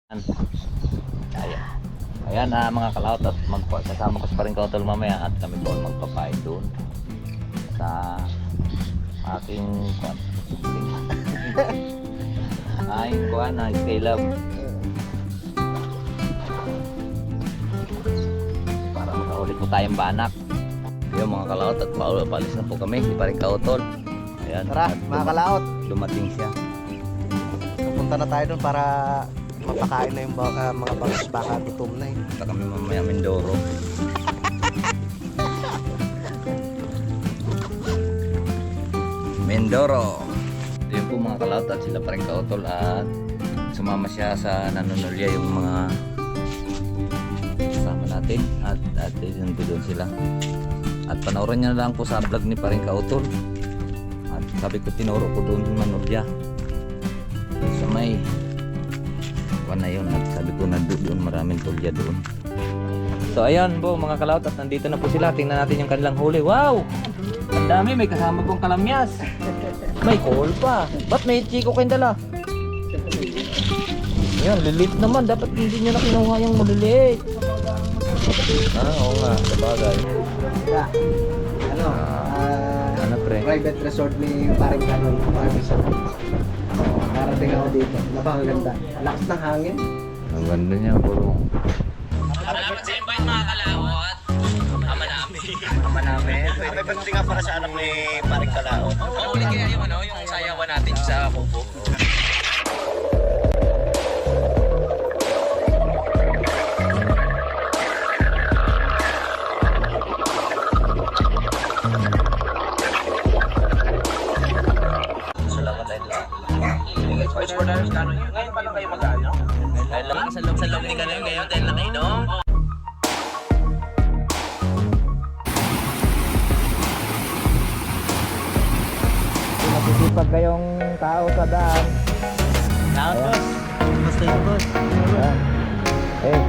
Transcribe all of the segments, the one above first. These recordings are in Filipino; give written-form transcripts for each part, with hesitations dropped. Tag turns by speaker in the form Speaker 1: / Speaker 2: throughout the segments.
Speaker 1: Ayan, ayan mga kalaot at kasama ko pa rin kautol mamaya at kami po magpapain doon sa aking kuwan na Skylab para makaulit po tayong banak. Yung mga kalaot at paulit na po kami, di pa rin kautol. Ayan,
Speaker 2: tara mga kalaot,
Speaker 1: dumating siya.
Speaker 2: pupunta na tayo doon para mapakain na yung mga bangus, baka gutom na eh.
Speaker 1: Punta kami mamaya Mindoro. Mindoro. Yun po mga kalaot at sila pa rin kautol at sumama siya sa nanunulya yung mga kasama natin at doon sila. At panoorin niya na lang po sa vlog ni pa rin kautol. At sabi ko tinuro ko doon yung manulya. Sa may na yun at sabi ko na doon maraming tulya doon. So ayan po mga kalaot at nandito na po sila. Tingnan natin yung kanilang huli. Wow! Ang dami, may kasama pong kalamyas. May call pa. Ba't may chiko kayong dala? Ayan, lilit naman. Dapat hindi nyo na kinuha yung maliliit. Oo nga, sabagay.
Speaker 2: Ano?
Speaker 1: Ano pre?
Speaker 2: Private resort ni paring kanon. Darating ako dito. Napakaganda. Lakas ng hangin.
Speaker 1: Ang ganda niya, puro.
Speaker 3: Salamat sa invite mga kalawat. Ama namin.
Speaker 1: Ama namin.
Speaker 2: May birthday nga para sa anak ni paring Kalao.
Speaker 3: Ulit kaya yung yung sayawan natin sa kubo.
Speaker 1: Salamat tayo lang.
Speaker 3: First for dance kanon yun. Ngayon pa lang kayo mag-ano? Dahil lang sa loob ni kanon ngayon dahil lang kayo dong.
Speaker 1: Masisipag kayong tao sa daan.
Speaker 3: Down boss.
Speaker 2: Basta yun, boss.
Speaker 1: Ayan. Eh,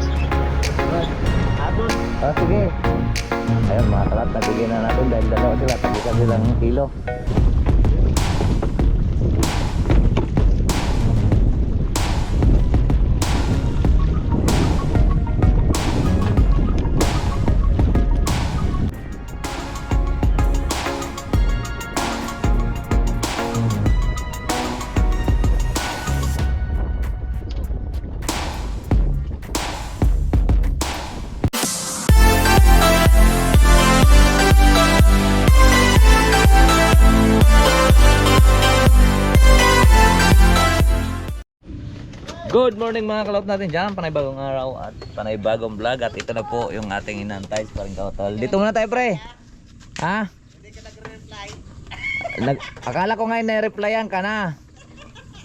Speaker 3: Abot.
Speaker 1: sige. Ayun mga kalat, nabigyan na natin dahil dalawa sila. Tagisan silang kilo. Good morning mga kalaot natin dyan. Panay-bagong araw at panay-bagong vlog. At ito na po yung ating inantay sa paring kautol. Dito muna tayo pre. Ha?
Speaker 2: Hindi ka nagre-reply.
Speaker 1: Akala ko ngayon na-replyan ka na.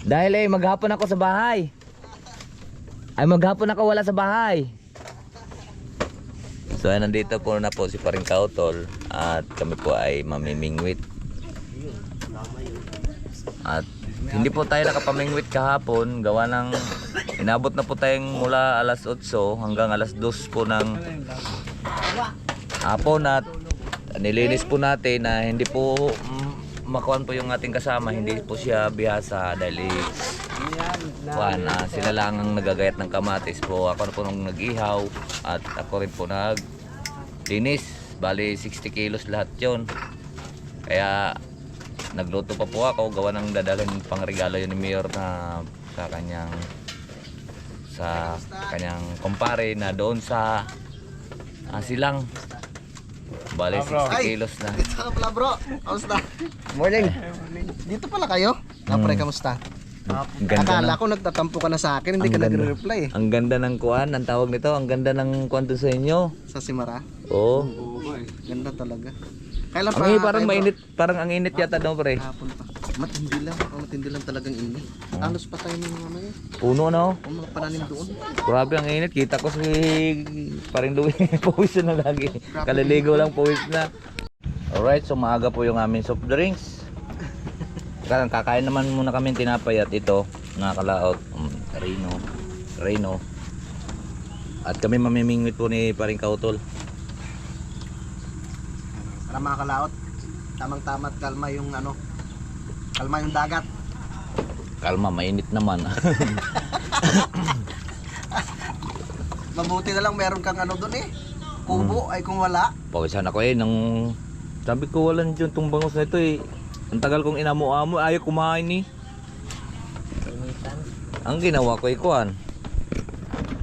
Speaker 1: Dahil maghapon ako sa bahay. Ay maghapon ako wala sa bahay. So nandito po na po si paring kautol. At kami po ay mamimingwit. At hindi po tayo nakapamingwit kahapon, gawa ng inabot na po tayong mula alas 8 hanggang alas 2 po ng hapon at nilinis po natin na hindi po makuhan po yung ating kasama, hindi po siya bihasa dahil sila lang ang nagagayat ng kamatis po. Ako na po nung nag-ihaw at ako rin po naglinis, bali 60 kilos lahat yon. Kaya nagluto pa po ako, gawa ng dadalhin pang regalo yun ni Mayor na sa kanyang kumpare na doon sa Silang. Bale 60 kilos na.
Speaker 2: Dito ka pala bro. Kamusta?
Speaker 1: Morning.
Speaker 2: Dito pala kayo? Pre, kamusta?
Speaker 1: Ang ganda
Speaker 2: Akala ko nagtatampo ka na sa akin, hindi ka nagre-reply eh.
Speaker 1: Ang ganda ng kuan, ang tawag nito, ang ganda ng kuan doon sa inyo.
Speaker 2: Sa Simara?
Speaker 1: Oo.
Speaker 2: Ganda talaga. Kailan
Speaker 1: Ang parang mainit, parang ang init yata daw pre.
Speaker 2: Hapon pa. Matindi lang talagang init. Alos pa tayo ng mamaya.
Speaker 1: Puno no?
Speaker 2: O mga pananim doon.
Speaker 1: Grabe ang init, kita ko si paring Louie pawis na lagi. Kaliligo lang pawis na. Alright, so maaga po yung aming soft drinks. Kakain naman muna kami tinapay at ito, nakakalaot. Reno. At kami mamimingwit po ni paring kautol.
Speaker 2: Para mga kalaot, tamang-tama at kalma yung kalma yung dagat.
Speaker 1: Kalma, mainit naman.
Speaker 2: Mabuti na lang meron kang ano doon eh. Kubo ay kung wala.
Speaker 1: Pawisan ako nang sabi ko walang dyan tong bangus na ito eh. Ang tagal kong inamo-amo, ayaw kumain eh. Ang ginawa ko ay kuhan.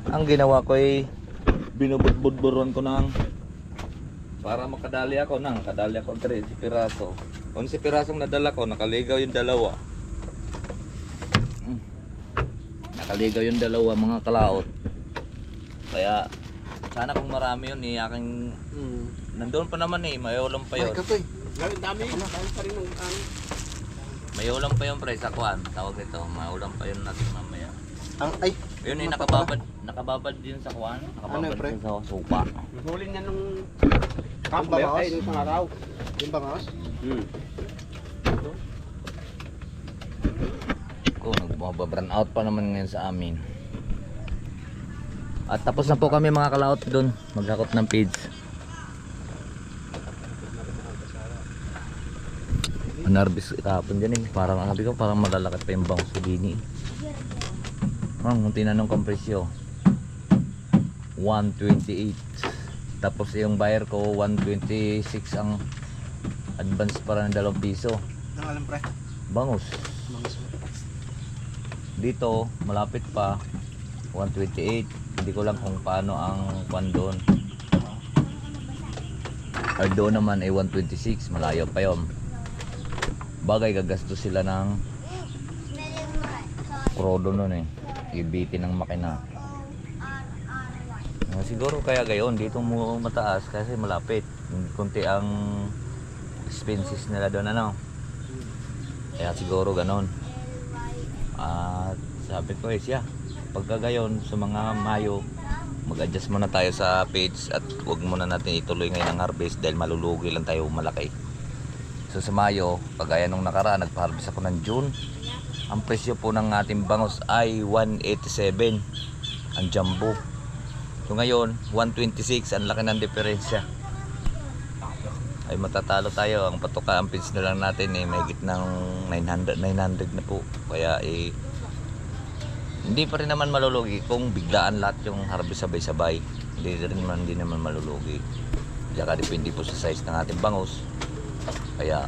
Speaker 1: Ang ginawa ko ay binubudburon ko ng para makadali ako kadali ako 13 piraso. 11 pirasong nadala ko, nakaligaw yung dalawa. Nakaligaw yung dalawa mga kalaot. Kaya sana kung marami yun eh, aking nandoon pa naman eh, may ulam pa yun.
Speaker 2: Ay, katoy.
Speaker 3: Dami pa rin ng
Speaker 1: May ulam pa yun pre sa kuhan, tawag ito, may ulam pa yun natin mamaya.
Speaker 2: Ay,
Speaker 1: Yun eh,
Speaker 2: ano pa pala?
Speaker 1: nakababad din sa kuhan,
Speaker 2: Ano
Speaker 1: nakababad
Speaker 2: yun, pre?
Speaker 1: din sa supa.
Speaker 3: Huli niya nung
Speaker 2: Kapmer, ay,
Speaker 3: nung isang araw.
Speaker 2: yung bangos?
Speaker 1: Kung nagbabrun out pa naman ngayon sa amin. At tapos na po kami mga kalaot doon, maghakot ng feeds. Narbis kahapon dyan eh, parang ang sabi ko parang malalakit pa yung bangus ko din eh. Kung tinanong kong presyo 128. Tapos yung buyer ko 126 ang advance para ng 2 piso.
Speaker 2: Ang alam pre.
Speaker 1: Bangus.
Speaker 2: Bangos.
Speaker 1: Dito malapit pa 128. Hindi ko lang kung paano ang kwan doon. Or doon naman ay 126, malayo pa yun. Bagay gagasto sila ng krodo nun eh. Ibitin ng makina. Siguro kaya gayon dito mo mataas kasi malapit. Kunti ang expenses nila doon ano. Kaya siguro ganon. At sabi ko siya, pagka gayon sa mga Mayo, mag-adjust muna tayo sa page at huwag muna natin ituloy ngayon ang harvest dahil malulugi lang tayo malaki. So sa Mayo, pagaya nung nakaraan, nagpa-harvest ako ng June. Ang presyo po ng ating bangus ay 187 ang jumbo. So ngayon, 126, ang laki ng diferensya. Ay matatalo tayo. Ang patuka, ang pitch na lang natin eh, may higit ng 900 na po. Kaya eh, hindi pa rin naman malulugi kung biglaan lahat yung harvest sabay-sabay. Hindi naman malulugi. Saka depende po sa size ng ating bangus. Kaya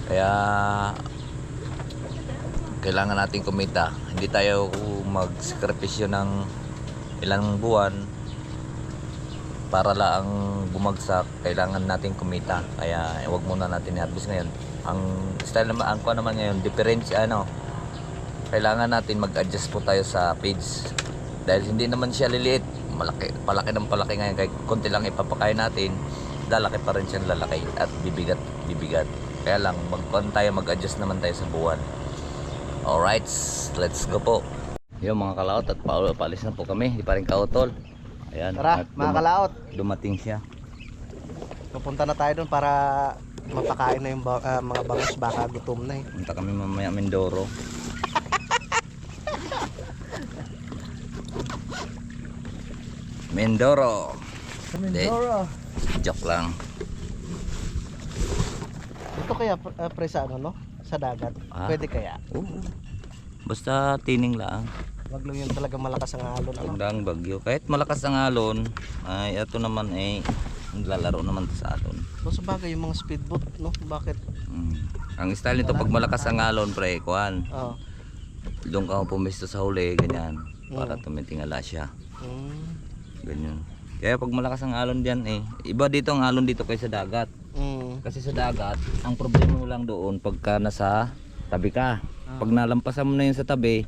Speaker 1: Kaya kailangan natin kumita. Hindi tayo magsakripisyo ng ilang buwan para lang bumagsak. Kailangan natin kumita. Kaya huwag muna natin i-harvest ngayon. Ang style naman, ang kuha naman ngayon, kailangan natin mag-adjust po tayo sa page. Dahil hindi naman siya liliit. Palaki ng palaki ngayon. Kahit konti lang ipapakain natin, lalaki pa rin siyang lalaki at bibigat. Kaya lang mag-adjust naman tayo sa buwan. Alright, let's go po. Yung mga kalaot at paalis na po kami. Hindi pa rin kautol. Ayan,
Speaker 2: Tara,
Speaker 1: at
Speaker 2: mga kalaot.
Speaker 1: dumating siya.
Speaker 2: Pupunta na tayo doon para mapakain na yung mga bangos, baka gutom na eh.
Speaker 1: Punta kami mamaya Mindoro. Mindoro.
Speaker 2: Mindoro.
Speaker 1: Joke lang.
Speaker 2: Ito kaya pre sa ano no? Sa dagat.
Speaker 1: Ah.
Speaker 2: Pwede kaya?
Speaker 1: Oo. Basta tining lang.
Speaker 2: Wag lang yun talaga malakas ang alon ano.
Speaker 1: Pagdaang bagyo. Kahit malakas ang alon, ay ito naman ay lalaro naman to sa aton.
Speaker 2: So sa bagay yung mga speedboat no? Bakit?
Speaker 1: Ang style nito pag malakas ang alon, pre, kuhan.
Speaker 2: Oh.
Speaker 1: Doon ka pumisto sa huli, ganyan. Para tumitingala siya. Ganyan. Kaya pag malakas ang alon diyan eh, iba dito ang alon dito kaysa dagat. Kasi sa dagat, ang problema mo lang doon pagka nasa tabi ka. Pag nalampasan mo na yun sa tabi,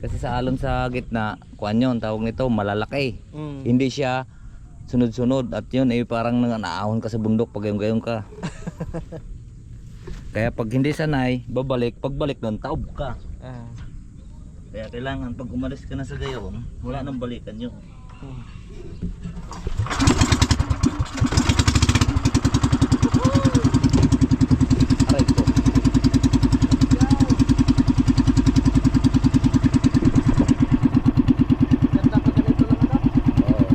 Speaker 1: kasi sa alon sa gitna, kuan yun, tawag nito, malalaki. Hindi siya sunod-sunod at yun eh parang naahon ka sa bundok pag gayon ka. Kaya pag hindi sanay, pagbalik doon, taob ka. Kaya kailangan pag umalis ka na sa gayon, wala nang balikan yun. Aray ko.
Speaker 2: Ganda ka ganito lang ano?
Speaker 1: Oo.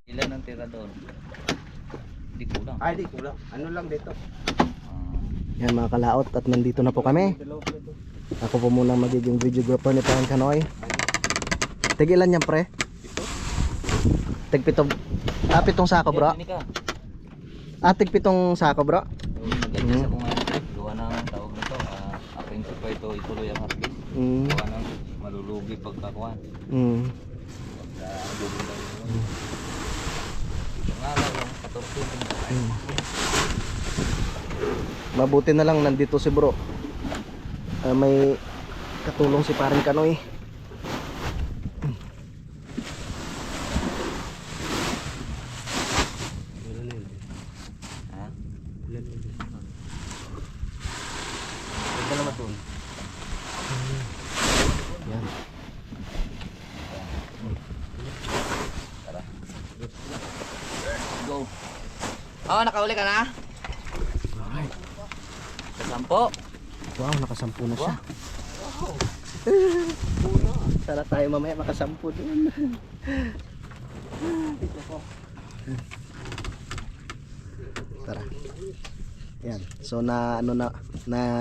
Speaker 1: Ilan ang tira doon? Hindi kulang.
Speaker 3: Ay, di kulang. Ano lang dito?
Speaker 2: Yan mga kalaot at nandito na po kami. Ako po muna magiging videographer ni Parang Kanoy. Tigilan yan pre? Tig 7. Pitong sako bro.
Speaker 1: Hindi ka.
Speaker 2: Tig 7 sako bro.
Speaker 1: Mag-adjust ako nga. Gawa ng tawag nito. Ang prinsipyo ito ituloy ang harvest. Gawa ng malulugi pagkakuan. Pagka lugi daw yun. Ito nga lang yung 14.
Speaker 2: Mabuti na lang nandito si bro. May katulong si paring Kanoy.
Speaker 1: Ha?
Speaker 2: Ito na matun. Yan.
Speaker 1: Tara. Go. Nakauli ka na?
Speaker 2: Alright.
Speaker 1: Kasampo.
Speaker 2: Wow, nakasampu na siya. Sana tayo mamaya makasampu dun. Tara. Yan. So na ano na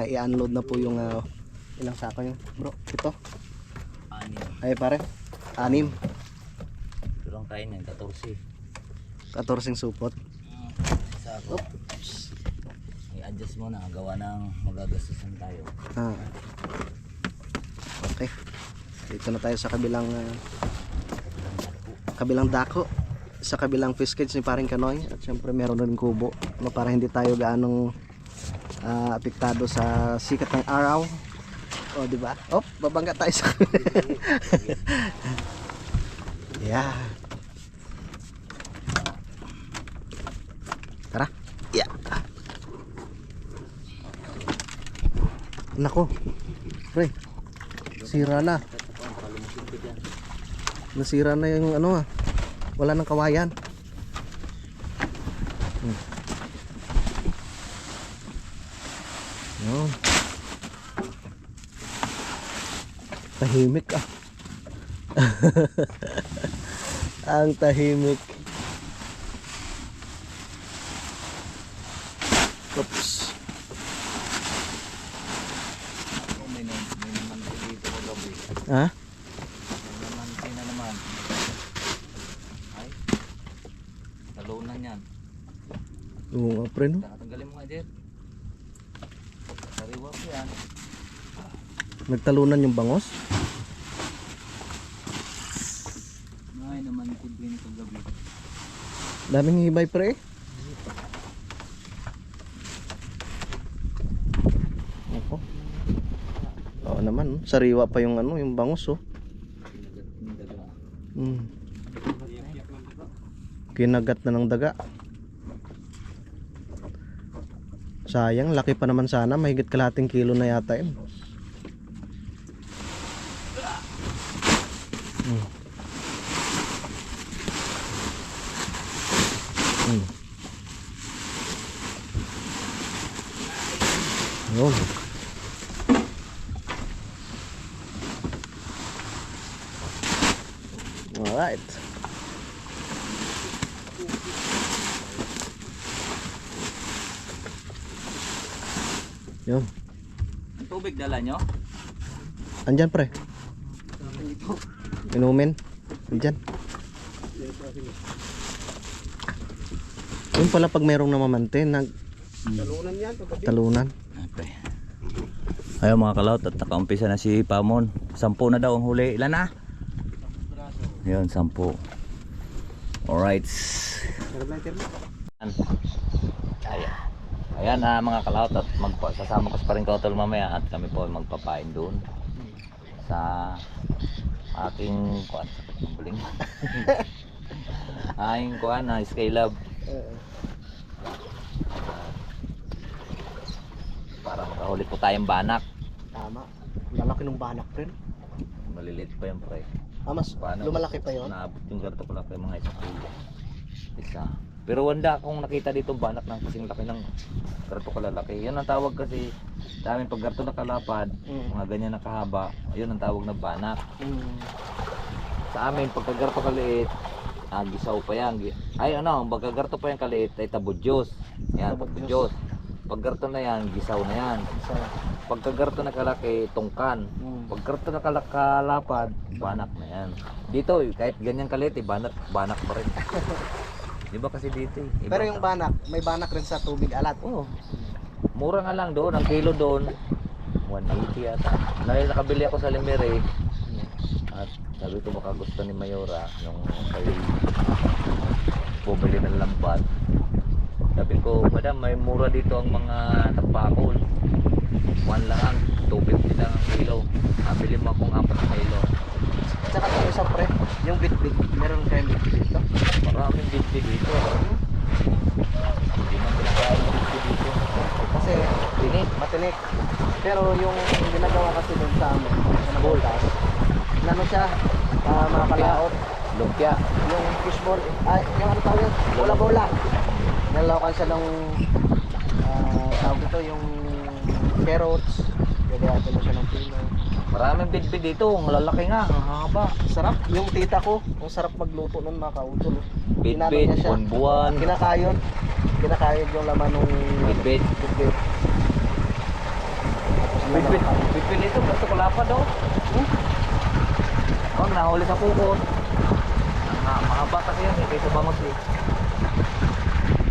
Speaker 2: i-unload na po yung ilang sako yung bro? 7.
Speaker 1: Anim.
Speaker 2: Ay pare. 6.
Speaker 1: Pero ang kain yan, 14.
Speaker 2: 14 supot.
Speaker 1: Sako. I-adjust mo na, gawa ng magagastusan tayo.
Speaker 2: Okay. Dito na tayo sa kabilang kabilang dako, sa kabilang fish cage ni paring Kanoy, at syempre meron rin kubo para hindi tayo gaanong apektado sa sikat ng araw. O di ba? Babangga tayo sa yeah. Tara. Yeah. Nako. Pre. Sira na. Nasira na yung wala nang kawayan. Yun. Tahimik ang tahimik. Oops.
Speaker 1: May naman dito ko gabi.
Speaker 2: Ha?
Speaker 1: May naman na naman. Ay. Talunan yan.
Speaker 2: Oo nga pre no.
Speaker 1: Tanggalin mo nga Jet. Sariwa ko yan.
Speaker 2: Nagtalunan yung bangos.
Speaker 1: Ay naman ko din kagabi.
Speaker 2: Daming hibay pre. Ako. Oo naman, sariwa pa yung yung bangos Kinagat na ng daga. Sayang, laki pa naman sana, mahigit kalahating kilo na yata yun. Yun. Alright. Yun.
Speaker 1: Ang tubig dala nyo?
Speaker 2: Andyan pre. Inumin. Andyan. Yun pala pag merong namamante, talunan yan. Talunan.
Speaker 1: Okay. Ayun mga kalaut, at nakaumpisa na si Pamon. 10 na daw ang huli. Ilan na? Yun, 10. Alright. Ayan mga kalaut, at sasama ko pa rin kautol mamaya at kami po magpapain doon sa aking kuan buling. Aking kuan na Skylab. Para makahuli po tayong banak.
Speaker 2: Tama. Lalaki ng banak pre.
Speaker 1: Malilit pa yung pre.
Speaker 2: Mas lumalaki pa yun.
Speaker 1: Naabot yung ganito pala pa yung mga isa. Pero wanda akong nakita dito banak ng kasing laki ng ganito kalalaki. Yan ang tawag kasi daming pag ganito nakalapad, mga ganyan nakahaba, yun ang tawag na banak. Sa amin pag ganito kaliit, gisaw pa yan. Ay pag ganito pa yung kaliit ay tabudyos. Yan, tabudyos. Pag ganito na yan, gisaw na yan. pagkagarto na kalaki, tungkan. Pagkarto na kalapad, banak na yan. Dito, kahit ganyan kalit, banak pa rin. Di ba kasi dito eh.
Speaker 2: Pero yung banak, may banak rin sa tubig alat.
Speaker 1: Oo. Mura nga lang doon, ang kilo doon 180 yata. Nakabili ako sa Limere at sabi ko baka gusto ni Mayora yung kay bumili ng lambat. Sabi ko, madam, may mura dito ang mga tapakol. 1 lang ang 250 lang ang kilo. Nabili mo akong 4 kilo.
Speaker 2: Tsaka ito isa pre, yung bit-bit. Meron kayong bit-bit dito?
Speaker 1: Maraming bitbit dito. Hindi man pinakain ng bitbit dito.
Speaker 2: Kasi
Speaker 1: Tinit.
Speaker 2: matinik. Pero yung ginagawa kasi dun sa amin, sa Nabultas, ano siya, mga kalaot,
Speaker 1: Lumpia.
Speaker 2: yung fishball, yung ano tawag yun, bola-bola. Nalawakan siya ng, tawag ito, yung carrots, gagayatin mo siya ng pino.
Speaker 1: Maraming bitbit dito. Ang lalaki nga. Ang haba.
Speaker 2: Sarap, yung tita ko, ang sarap magluto nun mga kautol. Ginano
Speaker 1: Bitbit,
Speaker 2: niya siya.
Speaker 1: buwan-buwan.
Speaker 2: Kinakayod yung laman nung
Speaker 1: Bitbit.
Speaker 2: bitbit.
Speaker 1: Bitbit. Bitbit dito. Gusto ko lapad oh. Huwag nahuli sa pukot. Mahaba kasi yan eh. Kaysa bangos eh.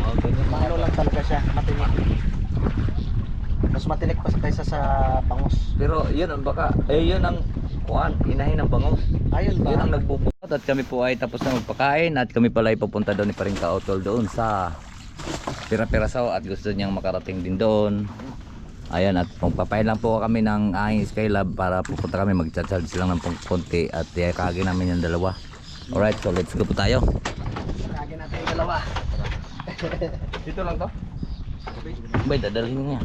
Speaker 1: Oh, ganyan mga
Speaker 2: Ano lang talaga siya, matinik. Mas matinik pa kaysa sa bangus.
Speaker 1: Pero yun ang baka. Yun ang kuan. Inahin ng bangos.
Speaker 2: Ayun ba?
Speaker 1: Yun ang nagbubukot. At kami po ay tapos na magpakain. At kami pala ay papunta doon ni Paring Kautol doon sa Pira-Pirasaw. At gusto niyang makarating din doon. Ayan, at papain lang po kami ng aking Skylab para pupunta kami, mag-charge lang ng konti at kagin namin yung dalawa. Alright, so let's go po tayo.
Speaker 2: Kagin natin yung dalawa.
Speaker 3: Dito lang to?
Speaker 1: Bay, dadalhin niya.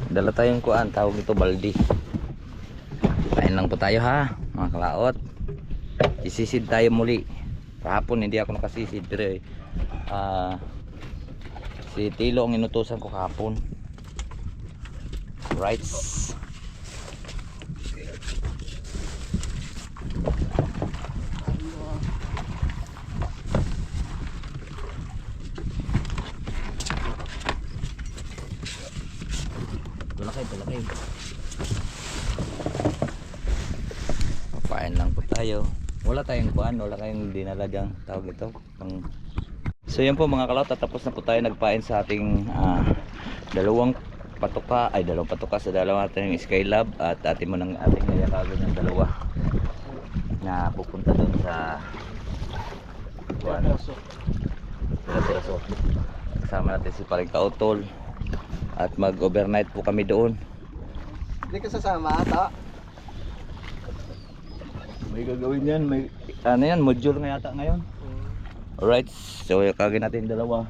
Speaker 1: Dala tayong kuan, tawag ito baldi. Pain lang po tayo ha, mga kalaot. Isisid tayo muli. Kahapon hindi ako nakasisid pero si Tilo ang inutusan ko kahapon. Right. Tulakay. Papain lang po tayo. Wala tayong kuan, wala kayong dinala dyan. Tawag ito. So yan po mga kalawt, tapos na po tayo nagpain sa ating dalawang patuka sa dalawa natin yung Skylab at atin mo ng ating nayakagin ng dalawa na pupunta doon sa Pira-Pirasaw. Kasama natin si Paring Kautol at mag overnight po kami doon.
Speaker 2: Hindi ka sasama ata?
Speaker 1: May gagawin yan, may ano yan, module nga yata ngayon. Alright, so yakagin natin yung dalawa.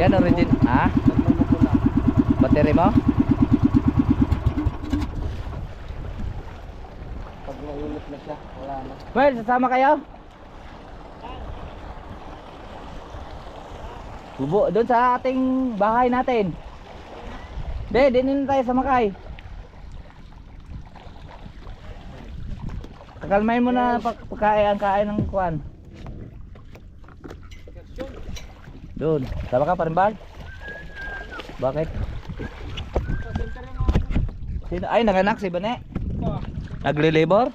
Speaker 1: Yan origin, battery mo?
Speaker 2: Pag nainit na siya, wala na.
Speaker 1: Well, sasama kayo? Bubo, doon sa ating bahay natin. Din tayo sa Makay. Kakalmain mo na pagkain ng kuan. Doon, sama ka Parimbal? Bakit? Sino? Ay, nanganak si Bane? Nagli-labor?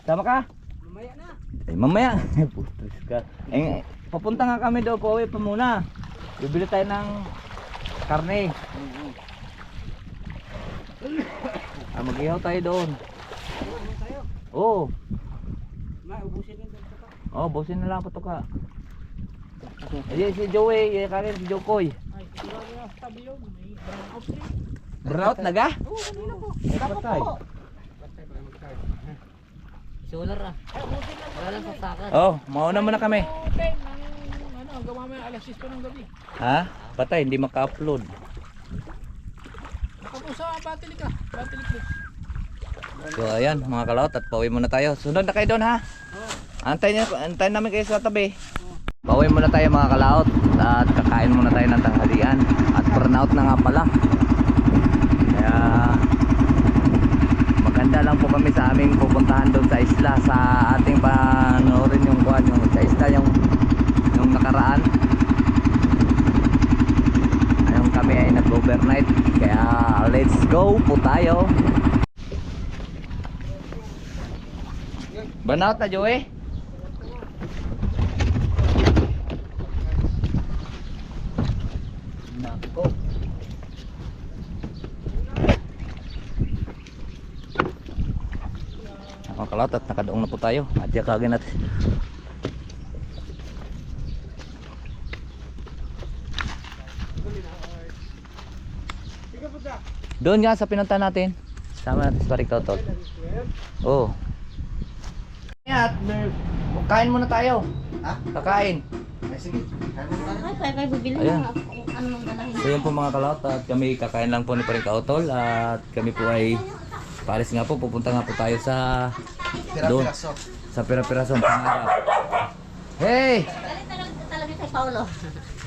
Speaker 1: Sama ka?
Speaker 2: Mamaya na.
Speaker 1: Eh, mamaya. Putres ka. Eh, papunta nga kami daw, pauwi pa muna. Bibili tayo ng karne. Mag-ihaw tayo doon. Oo. Oh, busin na lang po ka. Ayan si Joey, kagin si Jokoy. Brownout na ga? Oo, kanina po. Patay.
Speaker 4: Solar ah. Wala lang saksakan.
Speaker 1: Oh, mauna muna kami.
Speaker 5: Okay, ano, gawa mo yung alas 6 pa ng gabi.
Speaker 1: Ha? Patay, hindi maka-upload.
Speaker 5: Nakapusa ang battery ka. Battery clip.
Speaker 1: So ayan mga kalaot, at pauwi muna tayo. Sunod na kayo doon ha. Antayin namin kayo sa tabi. Pauwi muna tayo mga kalaot at kakain muna tayo ng tanghalian. At burnout na nga pala. Kaya maganda lang po kami sa aming pupuntahan doon sa isla, sa ating panoorin yung buwan yung sa isla yung nakaraan. Ayun, kami ay nag-overnight. Kaya let's go po tayo. Burnout na Joey. Nako. Mga kalot, at nakadoong na po tayo. At yakagin natin. Doon nga sa pinunta natin. Sama natin sa Paring Kautol. Oh. At kain muna tayo.
Speaker 2: Ha?
Speaker 1: Kakain.
Speaker 2: Ay, sige. Kain mo tayo.
Speaker 4: Ay, bibili
Speaker 1: Ayan.
Speaker 4: na ako. Ano nang dalahin?
Speaker 1: So yun po mga kalot, at kami kakain lang po ni Paring Kautol. At kami po ay pares nga po, pupunta nga po tayo sa doon,
Speaker 2: Pira-piraso.
Speaker 1: sa Pira-Pirasong Pangarap. Hey!
Speaker 4: Talaga kay Paulo.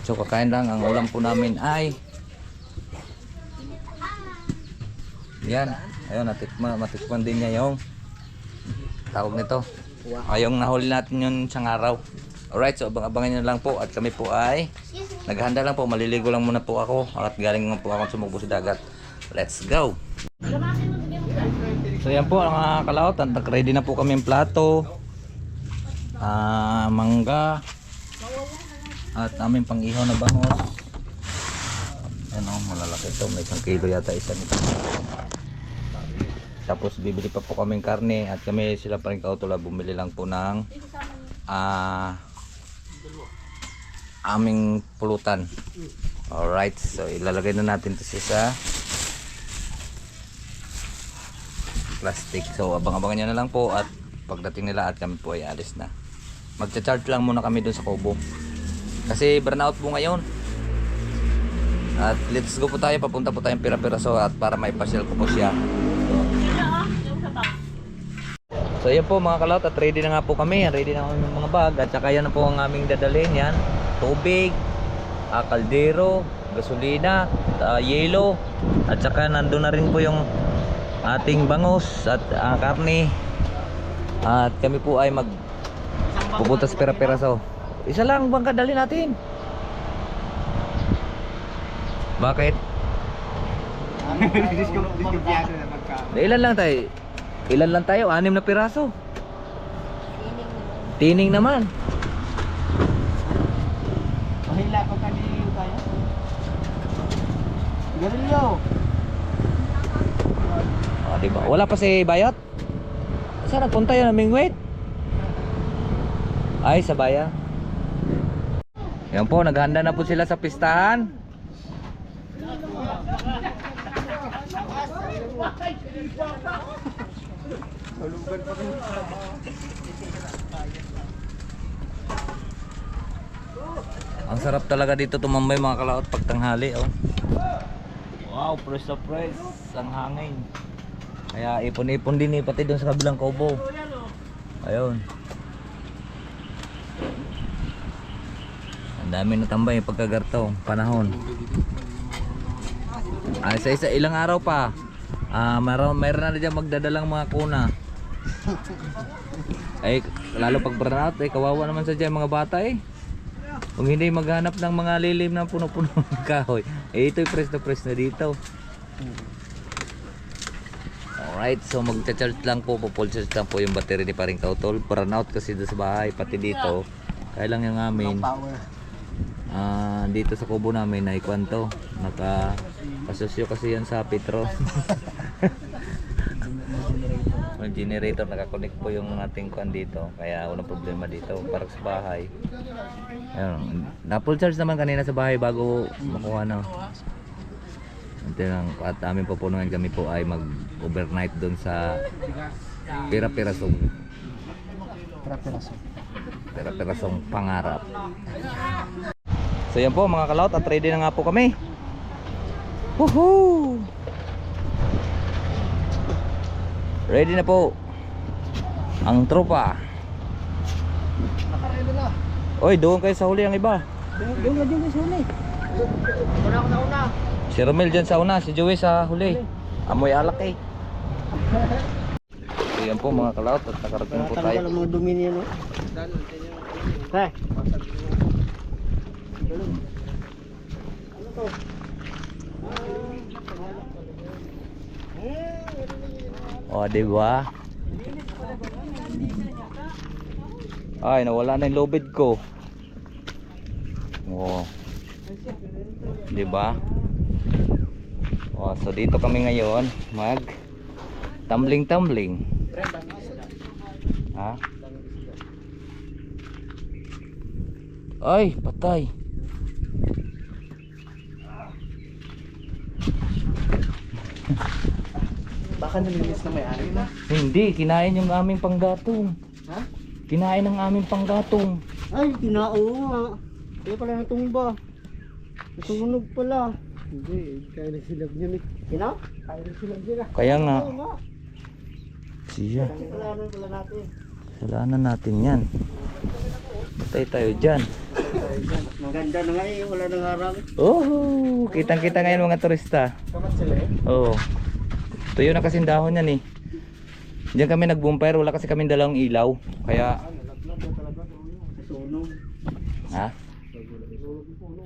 Speaker 1: So kakain lang, ang ulam po namin ay yan, ayun, matikman din niya yung tawag nito. Yung nahuli natin yun siyang araw. Alright, so abang-abangan nyo lang po. At kami po ay naghanda lang po, maliligo lang muna po ako. At galing nga po ako sumugbo sa dagat. Let's go! So yan po mga kalaot, ready na po kami yung plato, mangga, at aming pang-ihaw na bangos. Yan o, malalaki ito, may 1 kilo yata isa nito. Tapos bibili pa po kaming karne, at kami sila Paring Kautol bumili lang po ng aming pulutan. Alright, so ilalagay na natin ito sa plastic. So abang-abangan nyo na lang po, at pagdating nila at kami po ay alis na. Magcha-charge lang muna kami dun sa Kubo kasi burnout po ngayon. At let's go po tayo, papunta po tayong Pira-Piraso at para may pasyal ko po siya. So yan po mga kalaot, at ready na nga po kami. Ready na kami ng mga bag, at saka yan na po ang aming dadalhin. Yan, tubig, kaldero, gasolina, yelo, at saka nandun na rin po yung ating bangos at karne. At kami po ay pupunta sa Pira-Piraso. Isa lang bang kadali natin? Bakit? Ilan lang tayo? Ilan lang tayo? 6 na piraso. Tining naman.
Speaker 5: Mahila ko kanino tayo. Garilyo.
Speaker 1: Diba? Wala pa si Bayot? Saan nagpunta yun, Mingwit? Ay, sa bayan. Yan po, naghanda na po sila sa pistahan. Ang sarap talaga dito tumambay mga kalaot pag tanghali, oh. Wow, fresh na fresh ang hangin. Kaya ipon-ipon din pati doon sa kabilang kubo. Ayun. Ang dami natambay pagkagarto, panahon. Sa isa ilang araw pa. Mayroon na diyan magdadalang mga kuna. Ay lalo pag burnout ay kawawa naman sa diyan mga bata eh. Kung hindi maghanap ng mga lilim na puno-puno ng kahoy, ito'y press na dito. Alright, so magcha-charge lang po, full charge lang po yung battery ni Paring Kautol. Burnout kasi doon sa bahay, pati dito. Kaya lang yung amin. Dito sa kubo namin ay kwanto. Nakasosyo kasi yan sa Petro. Yung generator, nakakonect po yung ating kwan dito. Kaya walang problema dito para sa bahay. Ayun, na full charge naman kanina sa bahay bago makuha na. At aming pupunuan kami po ay mag overnight doon sa Pira-Pirasong
Speaker 2: Pera-peraso.
Speaker 1: Pera-perasong pangarap. So yan po mga kalaot, at ready na nga po kami. Woohoo! Ready na po ang tropa.
Speaker 2: Naka-ready na.
Speaker 1: Oy, doon kayo sa huli ang iba.
Speaker 2: Doon ka sa huli. Una ako na una.
Speaker 1: Si Romel dyan sa una, si Joey sa huli. Amoy alak eh. So yan po mga kalaot, at nakarating po tayo.
Speaker 2: Tanggal ang dumi niya, no? Heh. Ano to?
Speaker 1: O, diba? Ay, nawala na yung lubid ko. O. Diba? O, so dito kami ngayon mag tumbling. Ha? Ay, patay.
Speaker 2: Baka nalinis na may-ari na.
Speaker 1: Hindi, kinain yung aming panggatong.
Speaker 2: Ha?
Speaker 1: Kinain ng aming panggatong.
Speaker 2: Ay, kinao nga. Kaya pala natumba. Nasunog pala. Hindi, kaya nagsilab niya eh. Kina? Kaya nagsilab niya.
Speaker 1: Kaya nga.
Speaker 2: Oo nga.
Speaker 1: Siya.
Speaker 2: Kasalanan pala natin.
Speaker 1: Kasalanan natin yan. Patay tayo dyan.
Speaker 2: Maganda na nga eh, wala nang harang.
Speaker 1: Oh, kitang-kita ngayon mga turista.
Speaker 2: Kamat sila eh.
Speaker 1: Oo. Tuyo na kasing dahon yan eh. Diyan kami nag-bonfire, wala kasi kami dalawang ilaw. Kaya,
Speaker 2: Nalaglag na talaga. Nasunog.
Speaker 1: ha?
Speaker 2: Nasunog yung puno.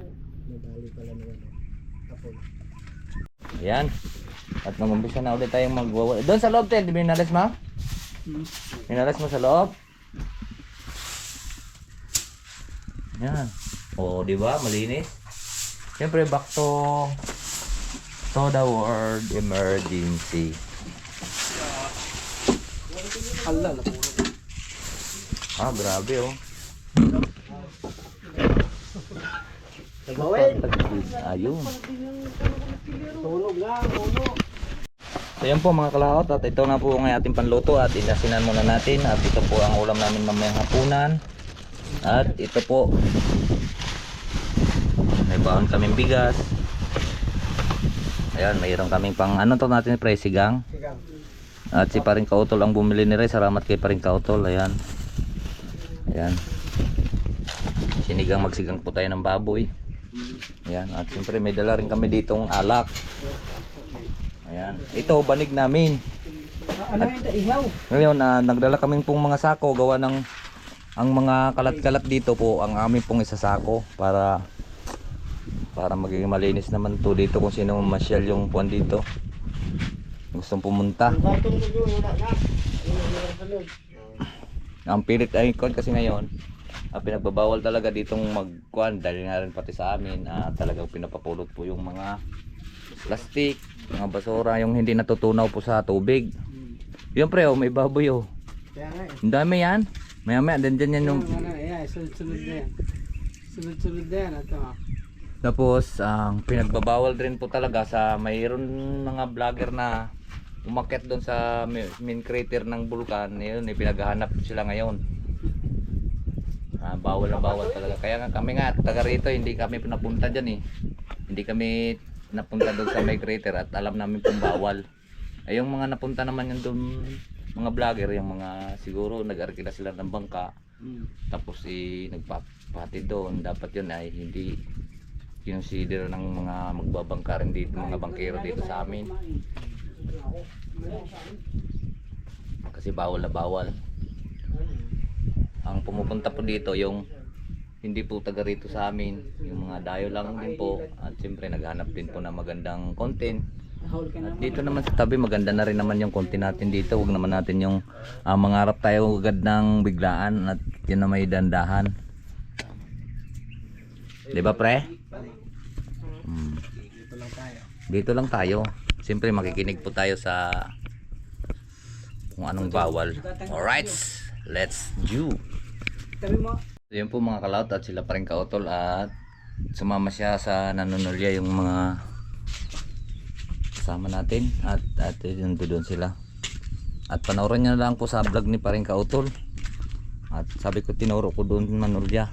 Speaker 2: Nadali pala na yan. Tapos.
Speaker 1: Ayan. At nung umpisa na ulit tayong magwawa. Doon sa loob, Ted, minalas mo? Minalas mo sa loob? Yan. Oo, di ba? Malinis. Siyempre, back to the word emergency.
Speaker 2: Hala na puro.
Speaker 1: Ah, grabe oh.
Speaker 2: Nagawin.
Speaker 1: Ayun.
Speaker 2: Tunog lang, tunog.
Speaker 1: So yan po mga kalaot, at ito na po ang ating panluto at inasinan muna natin, at ito po ang ulam namin mamayang hapunan. At ito po, may baon kaming bigas. Ayan, mayroon kaming pang ano to natin, presigang.
Speaker 2: Sigang.
Speaker 1: At si Paring Kautol ang bumili ni Ray. Salamat kay Paring Kautol. Ayan. Ayan. Sinigang, magsigang po tayo ng baboy. Ayan. At siyempre may dala rin kami ditong alak. Ayan. Ito, banig namin.
Speaker 2: Ano yung ihaw?
Speaker 1: Ngayon, nagdala kaming pong mga sako. Gawa ng ang mga kalat-kalat dito po ang amin pong isasako para magiging malinis naman to dito kung sino masyal yung puwan dito. Gustong pumunta.
Speaker 2: Batong ko yung wala na.
Speaker 1: Ang pilit ay kon kasi ngayon, pinagbabawal talaga ditong magkuan dahil nga rin pati sa amin, talagang pinapapulot po yung mga plastic, mga basura, yung hindi natutunaw po sa tubig. Yun pre, may baboy oh.
Speaker 2: Kaya nga eh.
Speaker 1: Ang dami yan. Maya dyan yan yung...
Speaker 2: Sunod-sunod na yan. Sunod-sunod na yan. Ito ha.
Speaker 1: Tapos, ang pinagbabawal rin po talaga sa mayroon mga vlogger na umakyat doon sa main crater ng bulkan. Yun, pinaghahanap sila ngayon. Bawal na bawal talaga. Kaya nga kami nga, taga rito, hindi kami pinapunta dyan eh. Hindi kami napunta doon sa may crater at alam namin pong bawal. Ay yung mga napunta naman yun doon, mga vlogger, yung mga siguro nag-arkila sila ng bangka. Tapos nagpapati doon. Dapat yun ay hindi consider ng mga magbabangka rin dito, mga bangkero dito sa amin. Kasi bawal na bawal. Ang pumupunta po dito yung hindi po taga rito sa amin, yung mga dayo lang din po, at siyempre naghanap din po ng magandang content. At dito naman sa tabi maganda na rin naman yung content natin dito. Huwag naman natin yung mangarap tayo agad ng biglaan, at yun na may dandahan. Di ba pre? Dito lang tayo. Siyempre makikinig po tayo sa kung anong bawal. Alright, let's do. So yun po mga kalaot, at sila pa rin kautol, at sumama siya sa nanunulya yung mga kasama natin, at yun doon sila. At panoorin nyo na lang po sa vlog ni Paring Kautol. At sabi ko tinuro ko doon manulya.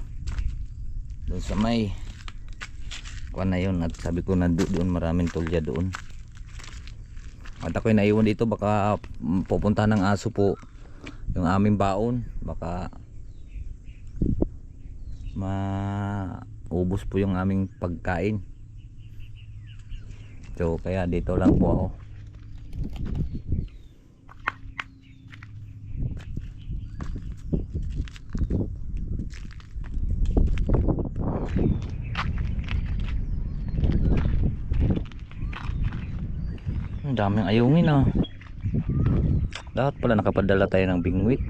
Speaker 1: Doon sa may kuan na yun. At sabi ko doon maraming tulya doon. At ako'y naiwan dito, baka pupunta ng aso po yung aming baon. Baka maubos po yung aming pagkain. So kaya dito lang po ako. Ang daming ayungin ah. Dapat pala nakapadala tayo ng bingwit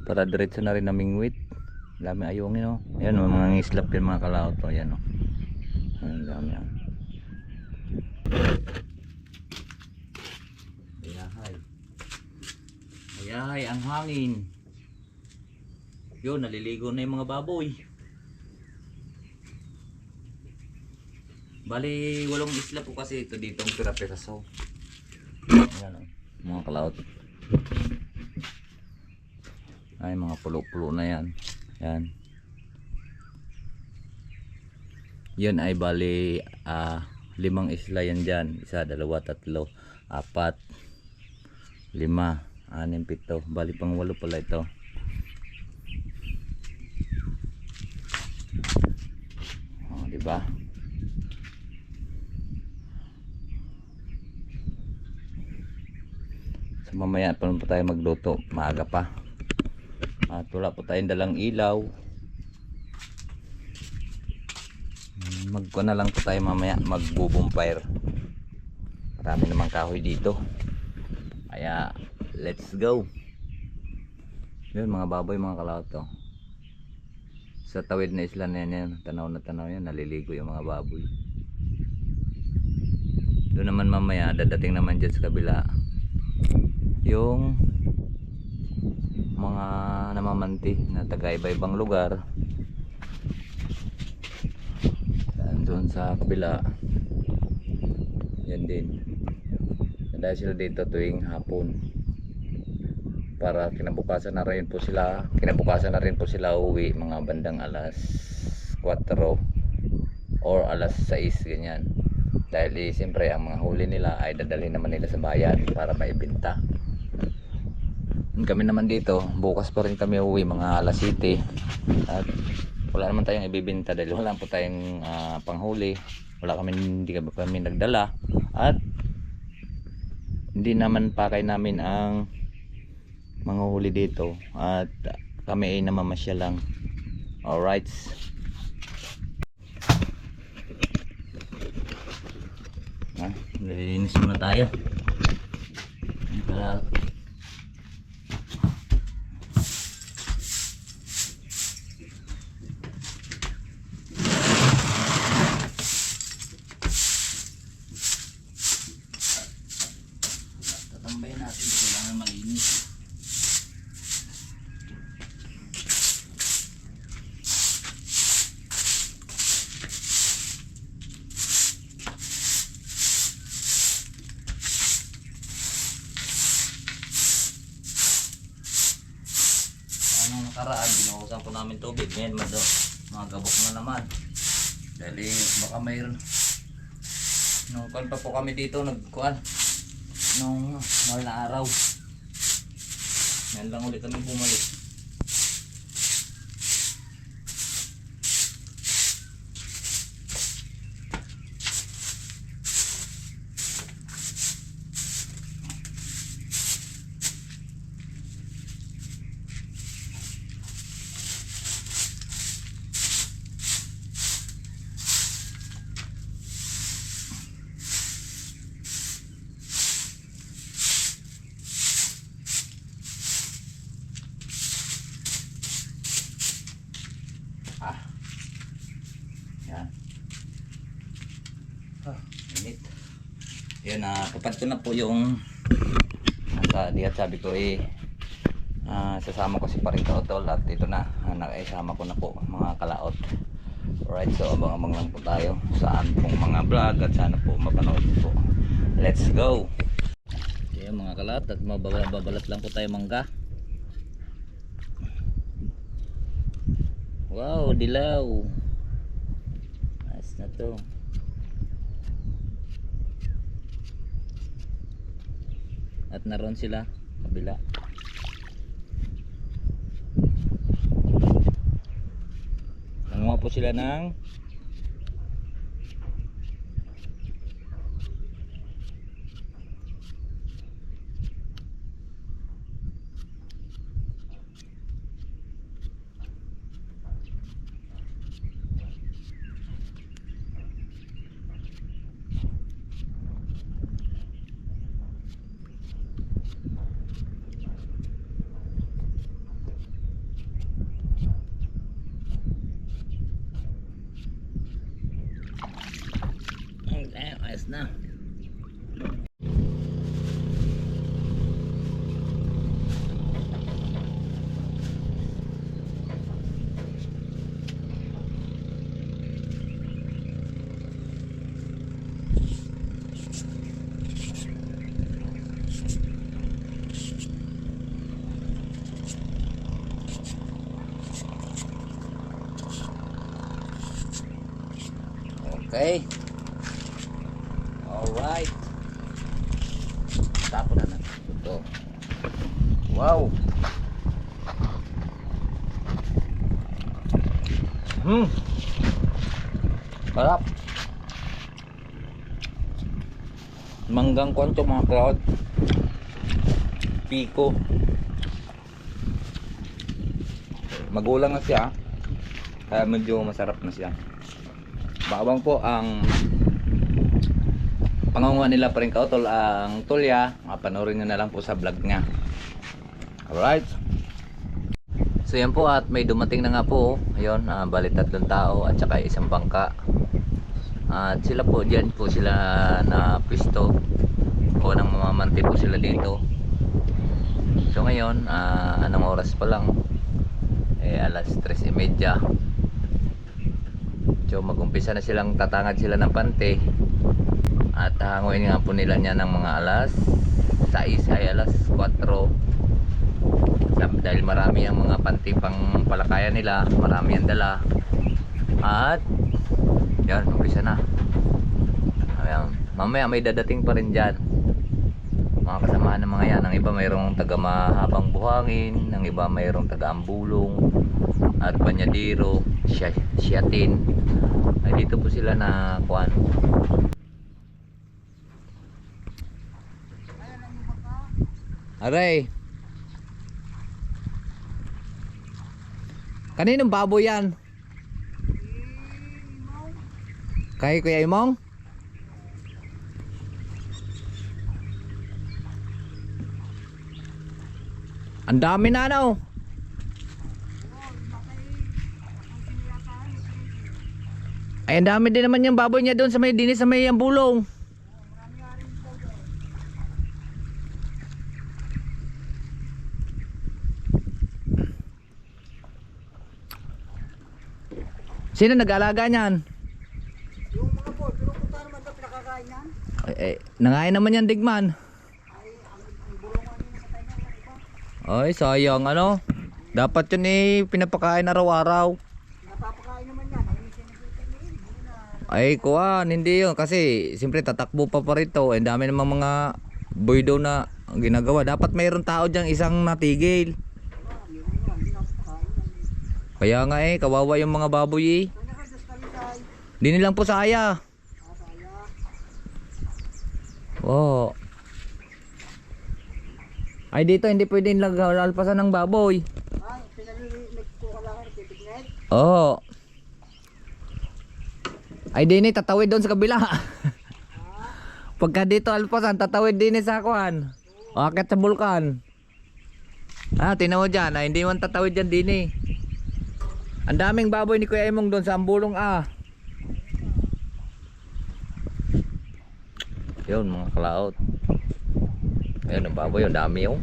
Speaker 1: para diretso na rin na bingwit. Daming ayungin oh. Ayan oh, mga ngislap yan mga kalaot oh. Ayan oh. Ang dami yan. Ayahay. Ayahay ang hangin. Yun, naliligo na yung mga baboy. Bali, walong isla po kasi ito dito ang pira-piraso. Ayan o, mga kalaot. Ay, mga pulo-pulo na yan. Yan. Yun ay bali 5 isla yan dyan. 1, 2, 3, 4, 5, 6, 7. Bali pang 8 pala ito. Oh, diba? So mamaya pa tayo magluto, maaga pa. At wala po tayong dalang ilaw. Magko na lang po tayo mamaya, magbo-bonfire. Marami namang kahoy dito. Kaya let's go. Yun mga baboy, mga kalaot to. Sa tawid na isla na yan, tanaw na tanaw yan, naliligo yung mga baboy. Doon naman mamaya, dadating naman dyan sa kabila yung mga namamanti na taga iba-ibang lugar. Doon sa kabila yan din, dahil sila dito tuwing hapon para kinabukasan na rin po sila uwi mga bandang alas 4 or alas 6 ganyan. Dahil siyempre ang mga huli nila ay dadalhin naman nila sa bayan para maibenta. Kami naman dito bukas pa rin kami uwi mga alas 7 at wala naman tayong ibibenta dahil wala po tayong panghuli. Hindi kami nagdala at hindi naman pakay namin ang mga huli dito at kami ay namamasya lang. Alright, nililinis muna tayo para tatambayin natin, kailangan malinis. Anong nakaraan, binuhusan po namin tubig. Ngayon mga gabok na naman. Dahil baka mayroon. Nung kuwan pa po kami dito, nagkuhan. Nung mahal na araw. Ngayon lang ulit kami bumalik. Yan. Init. Yan, kapag ko na po yung sabi ko sasama ko si Paring Kautol at ito na, isama ko na po mga kalaot. Alright, so abang-abang lang po tayo saan pong mga vlog at sana po mapanood po. Let's go. Yan mga kalaot, at mababalat lang po tayo mangga. Wow, dilaw. Ayos na to. At naroon sila kabila. Nanguha po sila ng ayos na. Okay. Alright. Tapon na natin ito. Wow. Sarap. Manggang kwanto mga cloud. Pico. Magulang na siya. Kaya medyo masarap na siya. Bakabang po ang pangunguha nila pa rin kautol ang tulya. Panoorin nyo na lang po sa vlog niya. Alright. So yan po at may dumating na nga po. Ayun, bali 3 tao at saka isang bangka. At sila po dyan po sila na pisto. O nang mamamanti po sila dito. So ngayon, anong oras pa lang? Alas 3:30. So magumpisa na silang tatangad sila ng pante. At hanguin nga po nila niya ng mga alas 6 ay alas 4. Dahil marami ang mga panti pang palakayan nila, marami ang dala. At yan, umpisa na. Ayan. Mamaya may dadating pa rin dyan mga kasamahan ng mga yan. Ang iba mayroong taga mahabang buhangin, ang iba mayroong taga ambulong at banyadiro, siyatin. Ay dito po sila na kuan. Aray. Kaninong baboy yan? Kay Kuya Imong? Ang dami na ano. Ay, ang dami din naman yung baboy niya doon sa may dinis sa may ambulong. Sino nag-aalaga niyan?
Speaker 2: Yung mga po, pinupunta naman daw pinakakain yan.
Speaker 1: Nangain naman yan digman. Ay, sayang ano. Dapat yun pinapakain araw-araw.
Speaker 2: Napapakain naman yan.
Speaker 1: Ay, kuwan, hindi yun. Kasi, siyempre, tatakbo pa rito. Ang dami namang mga boydo na ginagawa. Dapat mayroon tao dyan isang natigil. Kaya nga kawawa yung mga baboy Di nilang po saya. Oh. Ay, dito hindi pwedeng alpasan ng baboy. Oo. Ay, dini tatawid doon sa kabila. Pagka dito alpasan, tatawid dini sa kuan. O akit sa bulkan. Tinaw dyan. Hindi man tatawid dyan dini. Ang daming baboy ni Kuya Imong doon sa ambulong Yun mga kalaot. Ayun ang baboy, ang dami yun.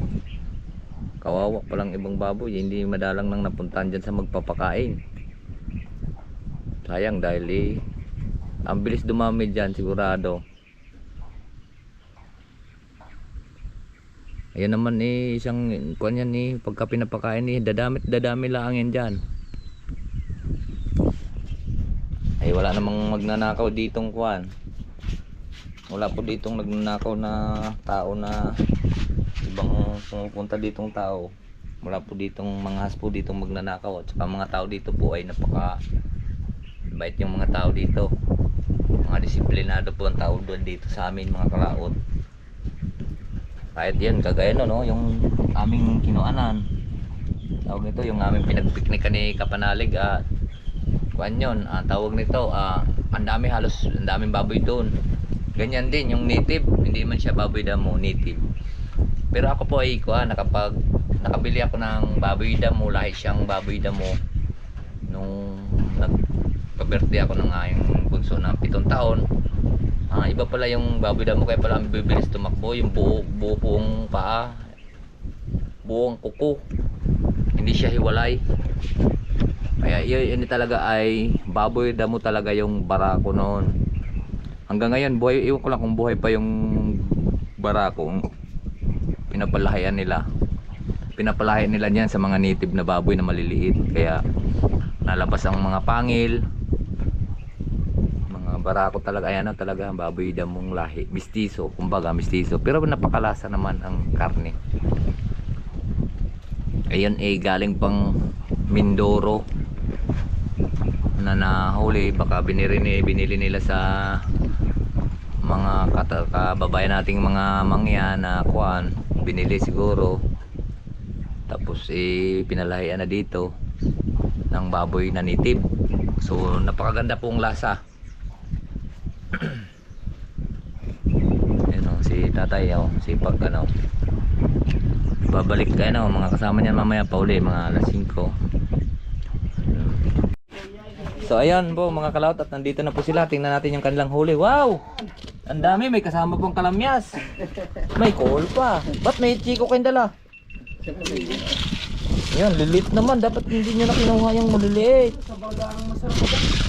Speaker 1: Kawawa palang ibang baboy, hindi madalang nang napuntahan dyan sa magpapakain. Sayang dahil ang bilis dumami dyan sigurado. Ayan naman isang kuan yan pagka pinapakain dadami lang yan dyan. ay wala namang magnanakaw ditong kuan. Wala po ditong nagnanakaw na tao na ibang pumupunta ditong tao. Wala po ditong mga haspo ditong magnanakaw. At saka mga tao dito po ay napaka bait yung mga tao dito. Mga disiplinado po ang tao doon dito sa amin mga kalaot. Kahit yan kagaya no, yung aming kinuanan. Tawag nito yung aming pinagpiknikan ni Kapanalig at kuan yun, tawag nito ang dami, halos ang daming baboy doon. Ganyan din yung native, hindi man siya baboy damo, native. Pero ako po ay kuan, nakabili ako ng baboy damo, lahi siyang baboy damo nung nagpa-birthday ako ng yung bunso na 7 taon. Iba pala yung baboy damo, kaya pala ang bibilis tumakbo, yung buong paa, buong kuko, hindi siya hiwalay. Kaya yun talaga ay baboy damo talaga yung barako noon. Hanggang ngayon buhay, iwan ko lang kung buhay pa yung barako. Pinapalahian nila niyan sa mga native na baboy na maliliit. Kaya nalabas ang mga pangil, mga barako talaga. Ayan na talaga ang baboy damong lahi, mistiso, kumbaga mistiso, pero napakalasa naman ang karne. Ayun galing pang Mindoro na nahuli, baka binili nila sa mga kababayan nating mga mangya na kuan, binili siguro, tapos pinalahian na dito ng baboy na native. So napakaganda pong lasa. Ayun si tatay sipag babalik kayo mga kasama niya mamaya pa uli mga alas 5. So ayan po mga kalaot, at nandito na po sila. Tingnan natin yung kanilang huli. Wow! Ang dami, may kasama pong kalamyas. May kool pa. Ba't may chiko kayong dala? Ayan, lilit naman. Dapat hindi nyo na kinuha yung maliliit.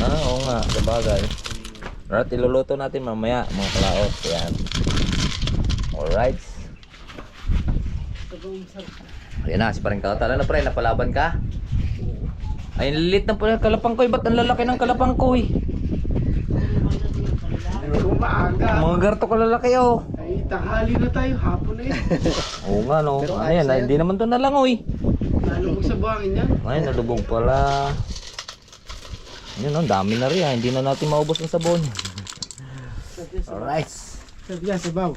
Speaker 1: Oo nga, sabagay. Alright, iluluto natin mamaya mga kalaot. Ayan. Alright. Ayan na, si paring Tala na pre, napalaban ka? Ay, lilit na po yung kalapang koy. Ba't ang lalaki ng kalapang koy? Mga garto kalalaki
Speaker 5: Ay, tanghali na tayo, hapon na yun.
Speaker 1: Oo nga no. Ayan, hindi naman to nalangoy.
Speaker 5: Nalubog sa buhangin yan.
Speaker 1: Ay, nalubog pala. Yun ang dami na rin hindi na natin maubos ang sabon. Alright.
Speaker 5: Sabihan sa baw.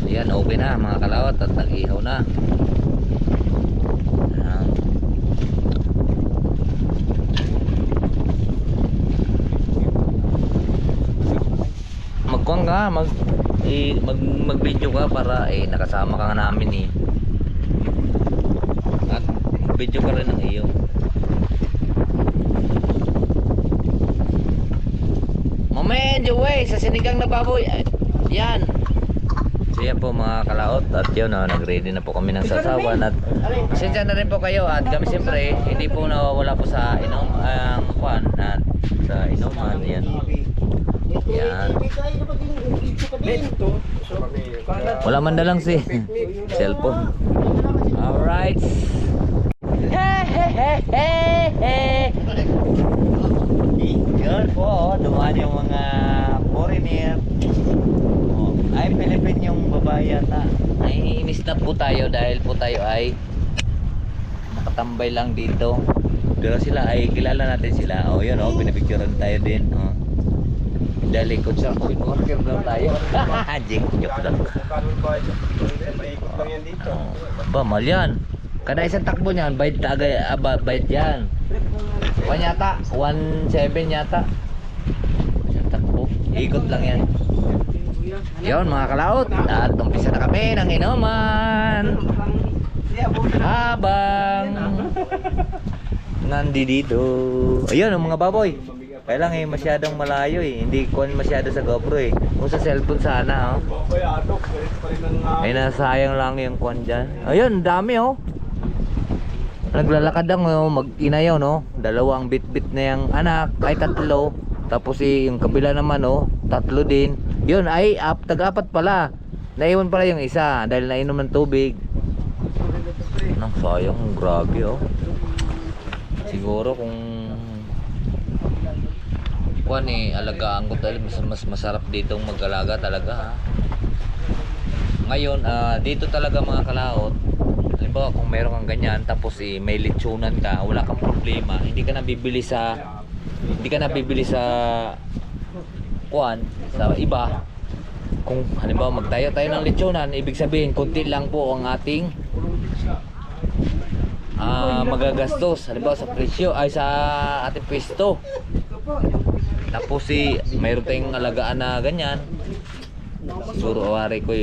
Speaker 1: Ayan, okay na mga kalawat at nag-ihaw na. Ayan. Magkuhan ka, mag-video ka para nakasama ka nga namin at video ka rin ng iyo. Medyo sa sinigang na baboy. Yan. So yan po mga kalaot. At yun nag-ready na po kami ng sasawan. At pasensya na rin po kayo. At kami siyempre hindi po nawawala po sa kwan. At sa inuman. Yan. Yan. Wala man na lang si cellphone. Alright. Yun po, dumaan yung mga foreigner. Ay, Philippine yung babae yata. Ay, inis na po tayo dahil po tayo ay nakatambay lang dito. Pero sila ay kilala natin sila. Yun pinapicturean tayo din. Dahil construction worker daw tayo. Joke lang. Ba, mahal yan. Kada isang takbo niyan, bayad yan. 1 yata, 1.7 yata. Isang takbo. Ikot lang yan. Yun mga kalaot. At umpisa na kami ng inuman. Habang nandito. Ayun ang mga baboy. Kaya lang masyadong malayo hindi ko masyado sa GoPro kung sa cellphone sana ay nasayang lang yung kwan dyan. Ayun, dami naglalakad lang mag-inayaw dalawang bit-bit na yung anak ay 3, tapos yung kabila naman 3 din. Yun ay tag-4 pala, naiwan pala yung isa dahil nainom ng tubig. Nang sayang, grabe siguro kung kuan eh, alagaan ko talaga. Mas masarap dito mag-alaga talaga ha. Ngayon, dito talaga mga kalaot, halimbawa kung meron kang ganyan, tapos may lechonan ka, wala kang problema, hindi ka nabibili sa kuan, sa iba. Kung halimbawa magtayo tayo ng lechonan, ibig sabihin konti lang po ang ating magagastos halimbawa sa presyo ay sa ating pwesto. Tapos mayroon tayong alagaan na ganyan, siguro awari ko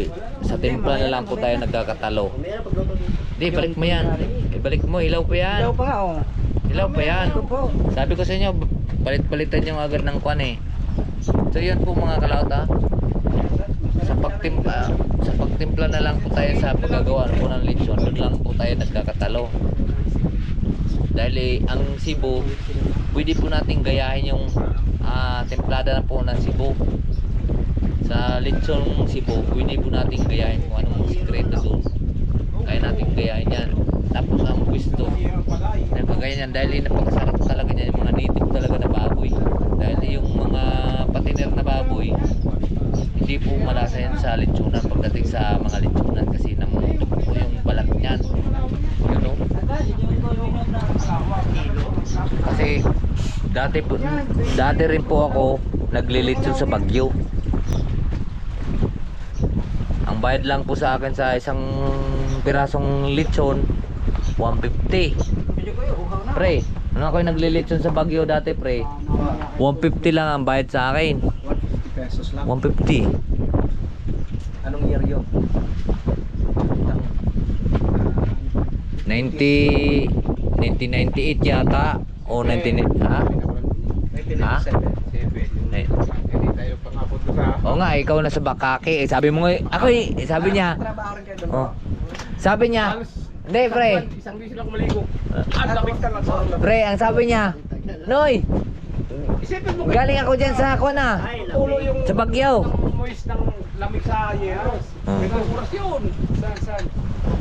Speaker 1: sa timpla na lang po tayo nagkakatalo. Di, balik mo yan, ibalik mo, hilaw pa yan,
Speaker 2: Ilaw pa nga, oh.
Speaker 1: hilaw pa yan. Sabi ko sa inyo, palit-palitan yung agad ng kwan eh. So yan po mga kalaot ha. Sa pagtimpla na lang po tayo sa paggagawa po ng lechon, doon lang po tayo nagkakatalo. Dahil ang Cebu, pwede po natin gayahin yung templada na po ng Cebu. Sa lechon Cebu, pwede po natin gayahin kung anong sikreto doon. Kaya natin gayahin yan. Tapos ang gusto, nagkagayan yan dahil napakasarap talaga yan, yung mga native talaga na baboy. Dahil yung mga patiner na baboy, hindi po malasa yan sa lechonan pagdating sa mga lechonan kasi namutok po yung balat niyan. You know? Kasi dati rin po ako naglilechon sa Baguio. Ang bayad lang po sa akin sa isang pirasong lechon 150. Pre, ano ako yung naglilechon sa Baguio dati pre? 150 lang ang bayad sa akin.
Speaker 2: 150 pesos lang.
Speaker 1: 150.
Speaker 2: Anong year yun?
Speaker 1: 1998 yata o 19 ha?
Speaker 2: 1997.
Speaker 1: Oo nga, ikaw na sa Bakake. Sabi mo ako sabi niya. Oh. Sabi niya, hindi pre.
Speaker 5: Isang bisis lang maligo. Lamig ka lang sa ulam.
Speaker 1: Pre, ang sabi niya, Noy,
Speaker 5: Isipin mo
Speaker 1: galing ako dyan sa ako na.
Speaker 5: ulo yung
Speaker 1: Sa Baguio.
Speaker 5: moist ng lamig sa yeros. May kalkurasyon. Saan?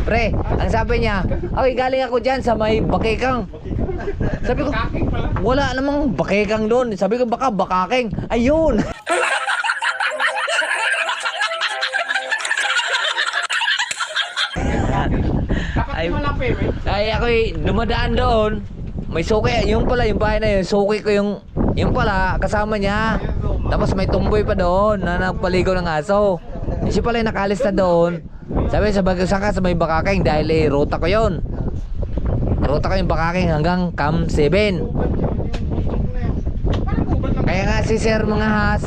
Speaker 1: Pre, ang sabi niya, okay, galing ako dyan sa may Bakekang. Sabi ko,
Speaker 5: Kaking pala.
Speaker 1: wala namang Bakekang doon. Sabi ko, baka Bakaking. Ayun.
Speaker 5: Dapat
Speaker 1: Ay-
Speaker 5: mo lang payment.
Speaker 1: Ay, ako'y dumadaan doon. May suki, yung pala, yung bahay na yun, suki ko yung pala, kasama niya. Tapos may tumboy pa doon na nagpaligaw ng aso. Siya pala yung nakalis na doon. Sabi sa Bagasaka sa may Bakaking dahil ruta ko yun. Ruta ko yung Bakaking hanggang Cam 7. Kaya nga si Sir Mangas,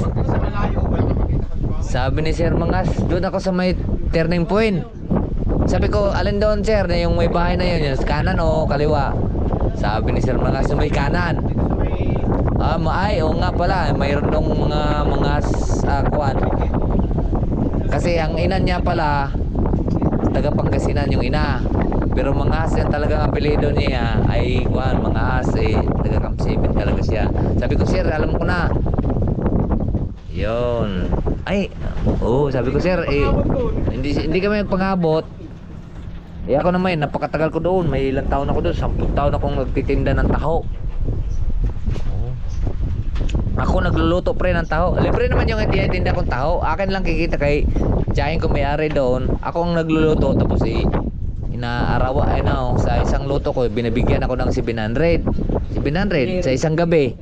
Speaker 1: sabi ni Sir Mangas, doon ako sa may turning point. Sabi ko, alin doon sir, na yung may bahay na yun, yung kanan o kaliwa? Sabi ni Sir Mangas, yung may kanan. Oo nga pala, mayroon dong mga kuwan. Kasi ang ina niya pala, taga Pangasinan yung ina. Pero Mangas yan talagang apelido niya ay kuwan, Mangas taga Camp 7 talaga siya. Sabi ko, sir, alam ko na. Yun. Sabi ko, sir, hindi kami nagpangabot. Ako naman, napakatagal ko doon. May ilang taon ako doon. 10 taon akong nagtitinda ng taho. Ako nagluluto pre ng taho. Libre naman yung tinda kong taho. Akin lang kikita kay tiyahin ko may-ari doon. Ako ang nagluluto. Tapos inaarawa sa isang luto ko, binibigyan ako ng 700 sa isang gabi.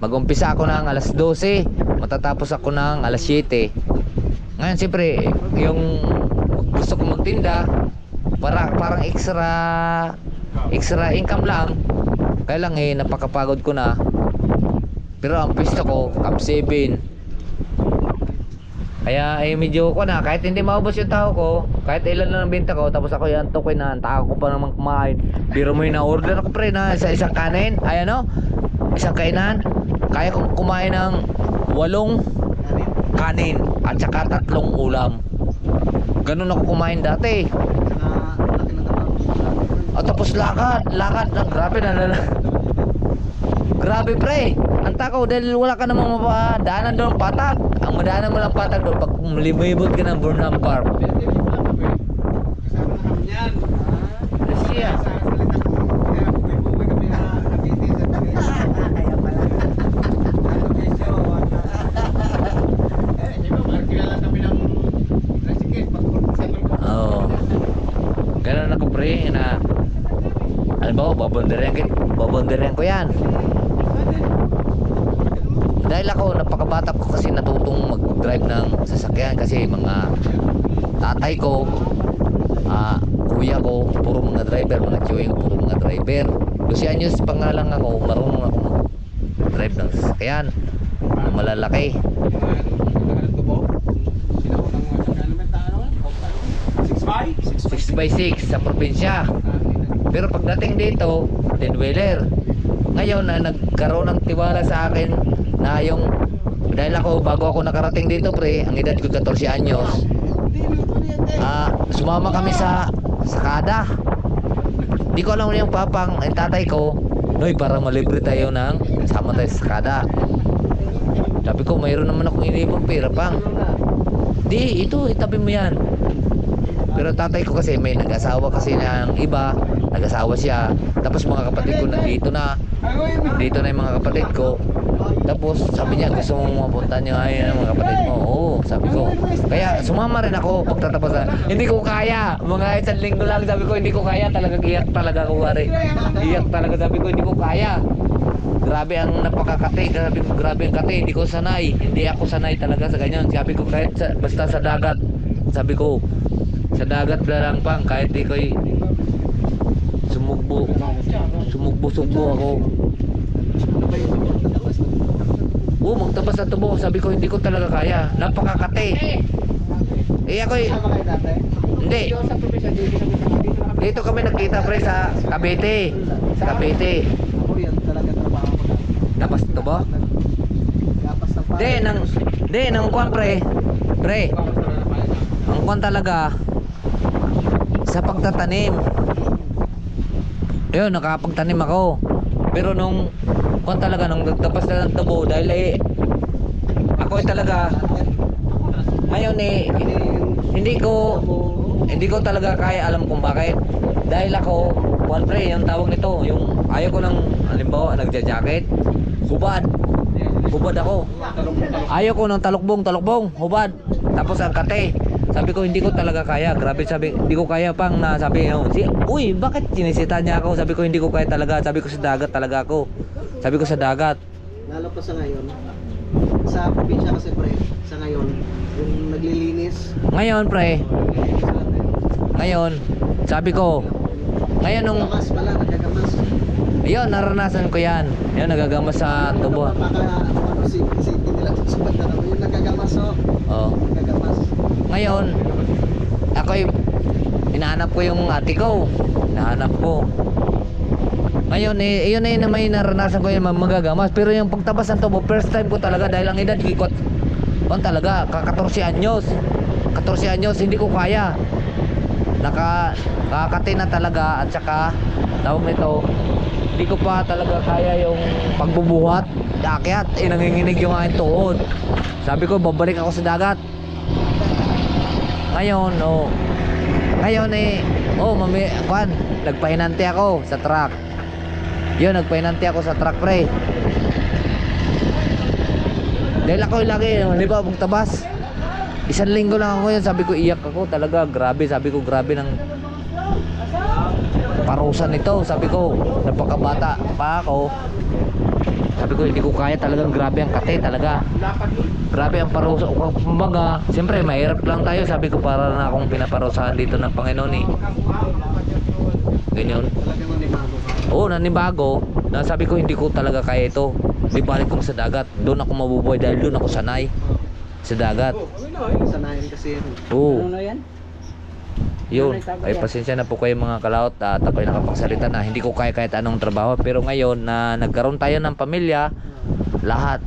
Speaker 1: Mag-umpisa ako ng alas 12, matatapos ako ng alas 7. Ngayon siyempre yung gusto ko magtinda parang extra income lang. Kaya lang napakapagod ko na. Pero ang pisto ko Camp 7. Kaya medyo ko na, kahit hindi maubos yung tao ko, kahit ilan lang ang benta ko, tapos ako yan tokoy na, tao ko pa naman kumain. Biro mo yung na-order ako pre na sa isang kanin, isang kainan, kaya kong kumain ng 8 kanin at saka 3 ulam. Ganun ako kumain dati. Tapos lakad, grabe grabe pre, ang takaw dahil wala ka namang mapadaanan doon patag. Ang madaanan mo lang patag doon pag limibot ka ng Burnham Park. Halimbawa, babonderin ko yan. Dahil ako, napakabata ko kasi natutong mag-drive ng sasakyan kasi mga tatay ko, kuya ko, puro mga driver, mga chewing, puro mga driver. 12 anyos pa nga lang ako, marunong ako mag-drive ng sasakyan na malalaki. 6x6 sa probinsya. Pero pagdating dito, 10-wheeler. Ngayon na nagkaroon ng tiwala sa akin na yung, dahil ako bago ako nakarating dito pre, ang edad ko 14 anyos, sumama kami sa sakada. Di ko alam yung papang, ang tatay ko, Noy, parang malibre tayo ng sama tayo sa sakada. Sabi ko, mayroon naman akong inibang pera pang. Di, ito, itabi mo yan. Pero tatay ko kasi may nag-asawa kasi ng iba, nag-asawa siya. Tapos mga kapatid ko nandito na. Dito na yung mga kapatid ko. Tapos sabi niya, gusto mong mapunta niyo ay mga kapatid mo. Oo, sabi ko. Kaya sumama rin ako pagtatapos na. Hindi ko kaya. Mga 1 linggo lang sabi ko, hindi ko kaya. Talagang iyak talaga ako pare. Iyak talaga sabi ko, hindi ko kaya. Grabe ang napakakate. Sabi ko, grabe ang kate. Hindi ko sanay. Hindi ako sanay talaga sa ganyan. Sabi ko, kahit basta sa dagat. Sabi ko, sa dagat lang pang. Kahit di ko'y sumugbo ako. Magtabas na tubo. Sabi ko hindi ko talaga kaya. Napakakate. Ako'y hindi. Dito kami nagkita pre sa Cavite. Sa Cavite.
Speaker 2: Ako yan talaga trabaho ko.
Speaker 1: Tapos tubo?
Speaker 2: Gapas na pa.
Speaker 1: Nang kuwan pre. Pre. Ang kuwan talaga sa pagtatanim. Ayun, nakapagtanim ako. Pero nung kuwan talaga, nung nagtapas na ng tubo, dahil ako talaga, ngayon hindi ko talaga kaya alam kung bakit. Dahil ako, kuwan pre, yung tawag nito, yung ayaw ko ng, halimbawa, nagja-jacket, hubad ako. Ayaw ko ng talukbong, hubad. Tapos ang kate. Sabi ko hindi ko talaga kaya. Grabe sabi, hindi ko kaya pang na sabi, uy, bakit sinisita niya ako? Sabi ko hindi ko kaya talaga. Sabi ko sa dagat talaga ako. Sabi ko sa dagat.
Speaker 2: Lalo pa sa ngayon. Sa probinsya kasi pre, sa ngayon, yung naglilinis.
Speaker 1: Ngayon pre, sabi ko, ngayon nung,
Speaker 2: Gamas pala, nagagamas.
Speaker 1: ayun, naranasan ko yan. Ayun, nagagamas sa tubo.
Speaker 2: Si nila sa Bandarao, yung nagagamas
Speaker 1: Oh.
Speaker 2: Nagagamas.
Speaker 1: Ngayon, ako'y hinahanap ko yung ate ko. Hinahanap ko. Ngayon, yun na may naranasan ko yung magagamas. Pero yung pagtabas ng tubo, first time ko talaga dahil ang edad ko talaga, 14 anyos. 14 anyos, hindi ko kaya. Nakakati na talaga at saka, tawag nito, hindi ko pa talaga kaya yung pagbubuhat. Akyat, nanginginig yung aking tuhod. Sabi ko, babalik ako sa dagat. Ngayon, nagpahinante ako sa truck. Yun, nagpahinante ako sa truck, pre. Dahil ako lagi, di ba, magtabas. 1 linggo lang ako yun, sabi ko, iyak ako talaga, grabe, sabi ko, grabe ng parusan nito, sabi ko, napakabata pa ako. Sabi ko, hindi ko kaya talagang grabe ang kate talaga. Grabe ang parusa. Kumbaga, siyempre, mahirap lang tayo. Sabi ko, para na akong pinaparusahan dito ng Panginoon eh. Ganyan.
Speaker 2: Talagang nanibago.
Speaker 1: Oo, nanibago. Na sabi ko, hindi ko talaga kaya ito. Di balik kong sa dagat. Doon ako mabubuhay dahil doon ako sanay. Sa dagat.
Speaker 2: Sanayin kasi yun.
Speaker 1: Oo. Yun, ay pasensya na po kayo mga kalaot at ako'y nakapagsalita na hindi ko kaya kahit anong trabaho. Pero ngayon na nagkaroon tayo ng pamilya, lahat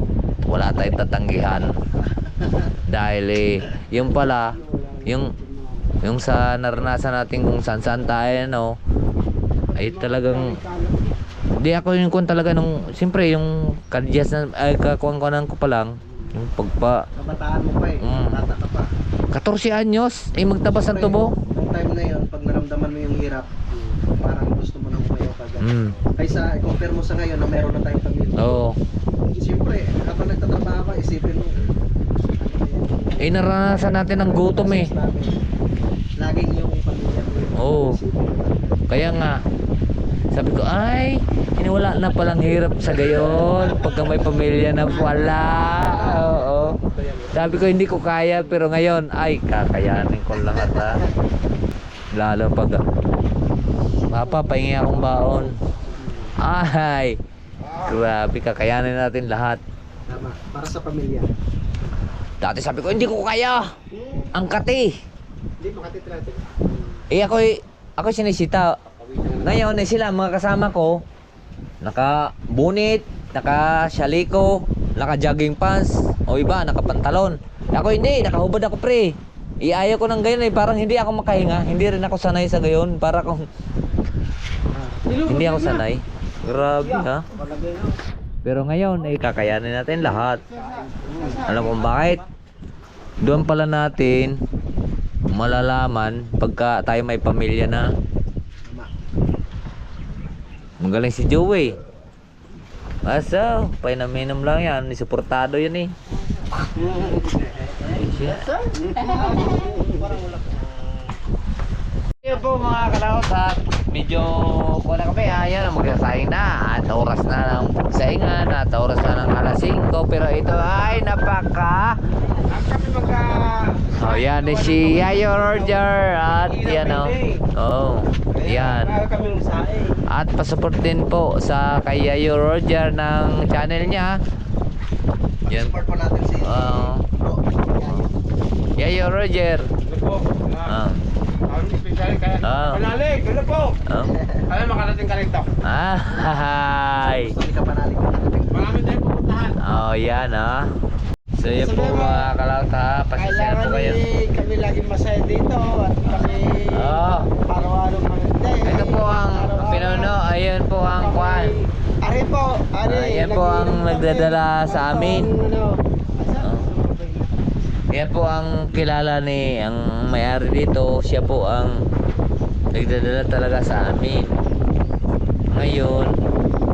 Speaker 1: wala tayong tatanggihan. Dahil yung pala, yung sa naranasan natin kung saan tayo, ay talagang di ako yung kung talaga nung siyempre yung kadyas na kakuan ko pa lang yung
Speaker 2: Kabataan mo pa eh. Bata ka pa.
Speaker 1: 14 anyos ay magtabas ng tubo.
Speaker 2: Nung time na yun, pag naramdaman mo yung hirap, parang gusto mo nang umayaw ka. Kaysa i-compare mo sa ngayon na meron na tayong pamilya.
Speaker 1: Oo.
Speaker 2: Siyempre, habang nagtatrabaho ka, isipin mo.
Speaker 1: Naranasan natin ang gutom eh.
Speaker 2: Laging yung pamilya mo.
Speaker 1: Oo. Kaya nga Sabi ko, ay, wala na palang hirap sa gayon. Pagka may pamilya na wala. Oo. Sabi ko, hindi ko kaya. Pero ngayon, ay, kakayanin ko lahat ha. Lalo pag, Papa, pahingi akong baon. Ay, grabe, kakayanin natin lahat.
Speaker 2: Tama, para sa pamilya.
Speaker 1: Dati sabi ko, hindi ko kaya. Ang kati.
Speaker 2: Hindi makatitrato.
Speaker 1: Eh, ako sinisita. Ngayon, sila, mga kasama ko, naka-bunit, naka-shaliko, naka-jogging pants, o iba, naka-pantalon. Ako hindi, nakahubad ako pre. Iayaw ko ng gayon parang hindi ako makahinga. Hindi rin ako sanay sa gayon. Para kung hindi ako sanay. Grabe ha. Pero ngayon, kakayanin natin lahat. Alam mo bakit? Doon pala natin malalaman pagka tayo may pamilya na. Magaling si Joey. Asa, painaminom lang yan. Suportado yun eh. Ayun po mga kalahos at medyo na kami. Ayan, magsasayang na. At oras na ng saingan. At oras na ng alas 5. Pero ito ay napaka... Oh, yan eh si Yayo Roger. At yan o. Oh, yan. At pasupport din po sa kay Yayo Roger ng channel niya. Yan.
Speaker 2: Support po natin si Bro.
Speaker 1: Yayo Roger.
Speaker 5: Panalig, ano po? Alam, makarating ka rito.
Speaker 1: Hi.
Speaker 2: Gusto ka panalig.
Speaker 5: Marami tayong pupuntahan.
Speaker 1: Oh, yan ah. So yan po mga kalauta, pasensya na po kayo.
Speaker 2: Kami laging masaya dito at kami araw-araw maganda.
Speaker 1: Ito po ang pinuno, ayun po ang kwan.
Speaker 2: Ari po,
Speaker 1: Yan po ang nagdadala sa amin. Yan po ang kilala ni ang may-ari dito. Siya po ang nagdadala talaga sa amin. Ngayon,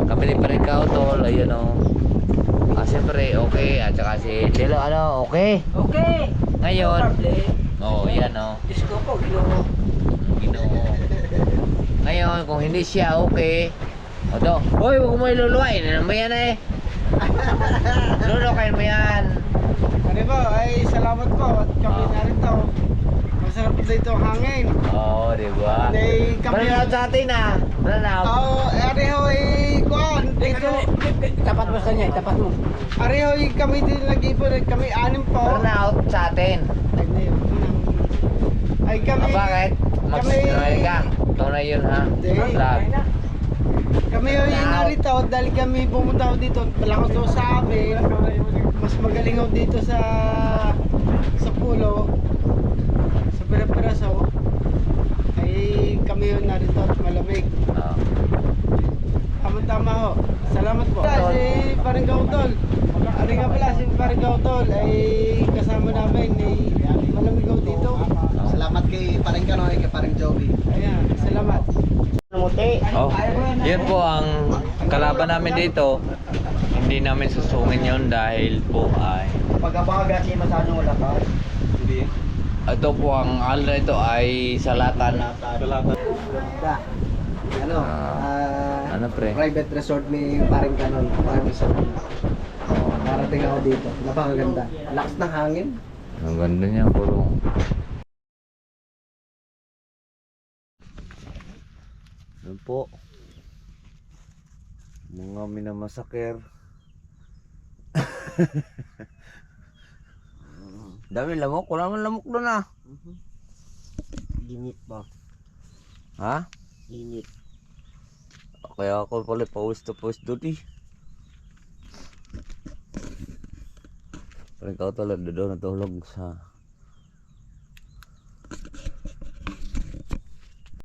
Speaker 1: kami ni Paring Kautol, ayun o. Siyempre, okay. At saka si Dilo, ano, okay?
Speaker 4: Okay.
Speaker 1: Ngayon, yan o.
Speaker 4: Disco po, Ginoo.
Speaker 1: Ginoo. Ngayon, kung hindi siya okay, oto, hoy, huwag mo iluluwain. Ano mo yan eh? Lulukain mo yan.
Speaker 2: Ano po, ay salamat po at kami narito. Masarap dito ang hangin.
Speaker 1: Oo, diba?
Speaker 2: Ay, kami...
Speaker 1: Mananaw sa atin ah. Mananaw.
Speaker 2: Ari ho, kuhan. Dito.
Speaker 4: Tapat mo sa kanya, tapat mo.
Speaker 2: Ari ho, kami din nag-ipon. Kami anim po.
Speaker 1: Mananaw sa atin.
Speaker 2: Ay kami...
Speaker 1: Bakit? Mag-sinunay ka. Ito na yun ha. Vlog.
Speaker 2: Kami ho yung narito dahil kami pumunta ho dito. Malakot ho sa amin. Mas magaling ho dito sa pulo. Sa Pera-Peraso. Ay kami ho narito at malamig. Tama-tama ho. Salamat po. Si Paring Kautol. Ano nga pala si Paring Kautol ay kasama namin. Malamig ho dito. Salamat kay Paring Kanoy, kay Paring Joey. Ayan, salamat.
Speaker 1: Oh, yun po ang kalaban namin dito. Hindi namin susungin yun dahil po ay
Speaker 2: Pag-abaga si Masano wala ka? Hindi.
Speaker 1: ito po ang alda ito ay salatan.
Speaker 2: Ano?
Speaker 1: Ano pre?
Speaker 2: Private resort ni Paring Kanon. Paring resort. Narating ako dito. Napakaganda. Lakas ng hangin.
Speaker 1: Ang ganda niya puro. Ano po? Mga minamasaker. Dami lamok. Wala man lamok doon ah.
Speaker 2: Limit ba?
Speaker 1: Ha?
Speaker 2: Limit.
Speaker 1: Kaya ako pala post to post doon eh. Parang ikaw talaga doon natulog sa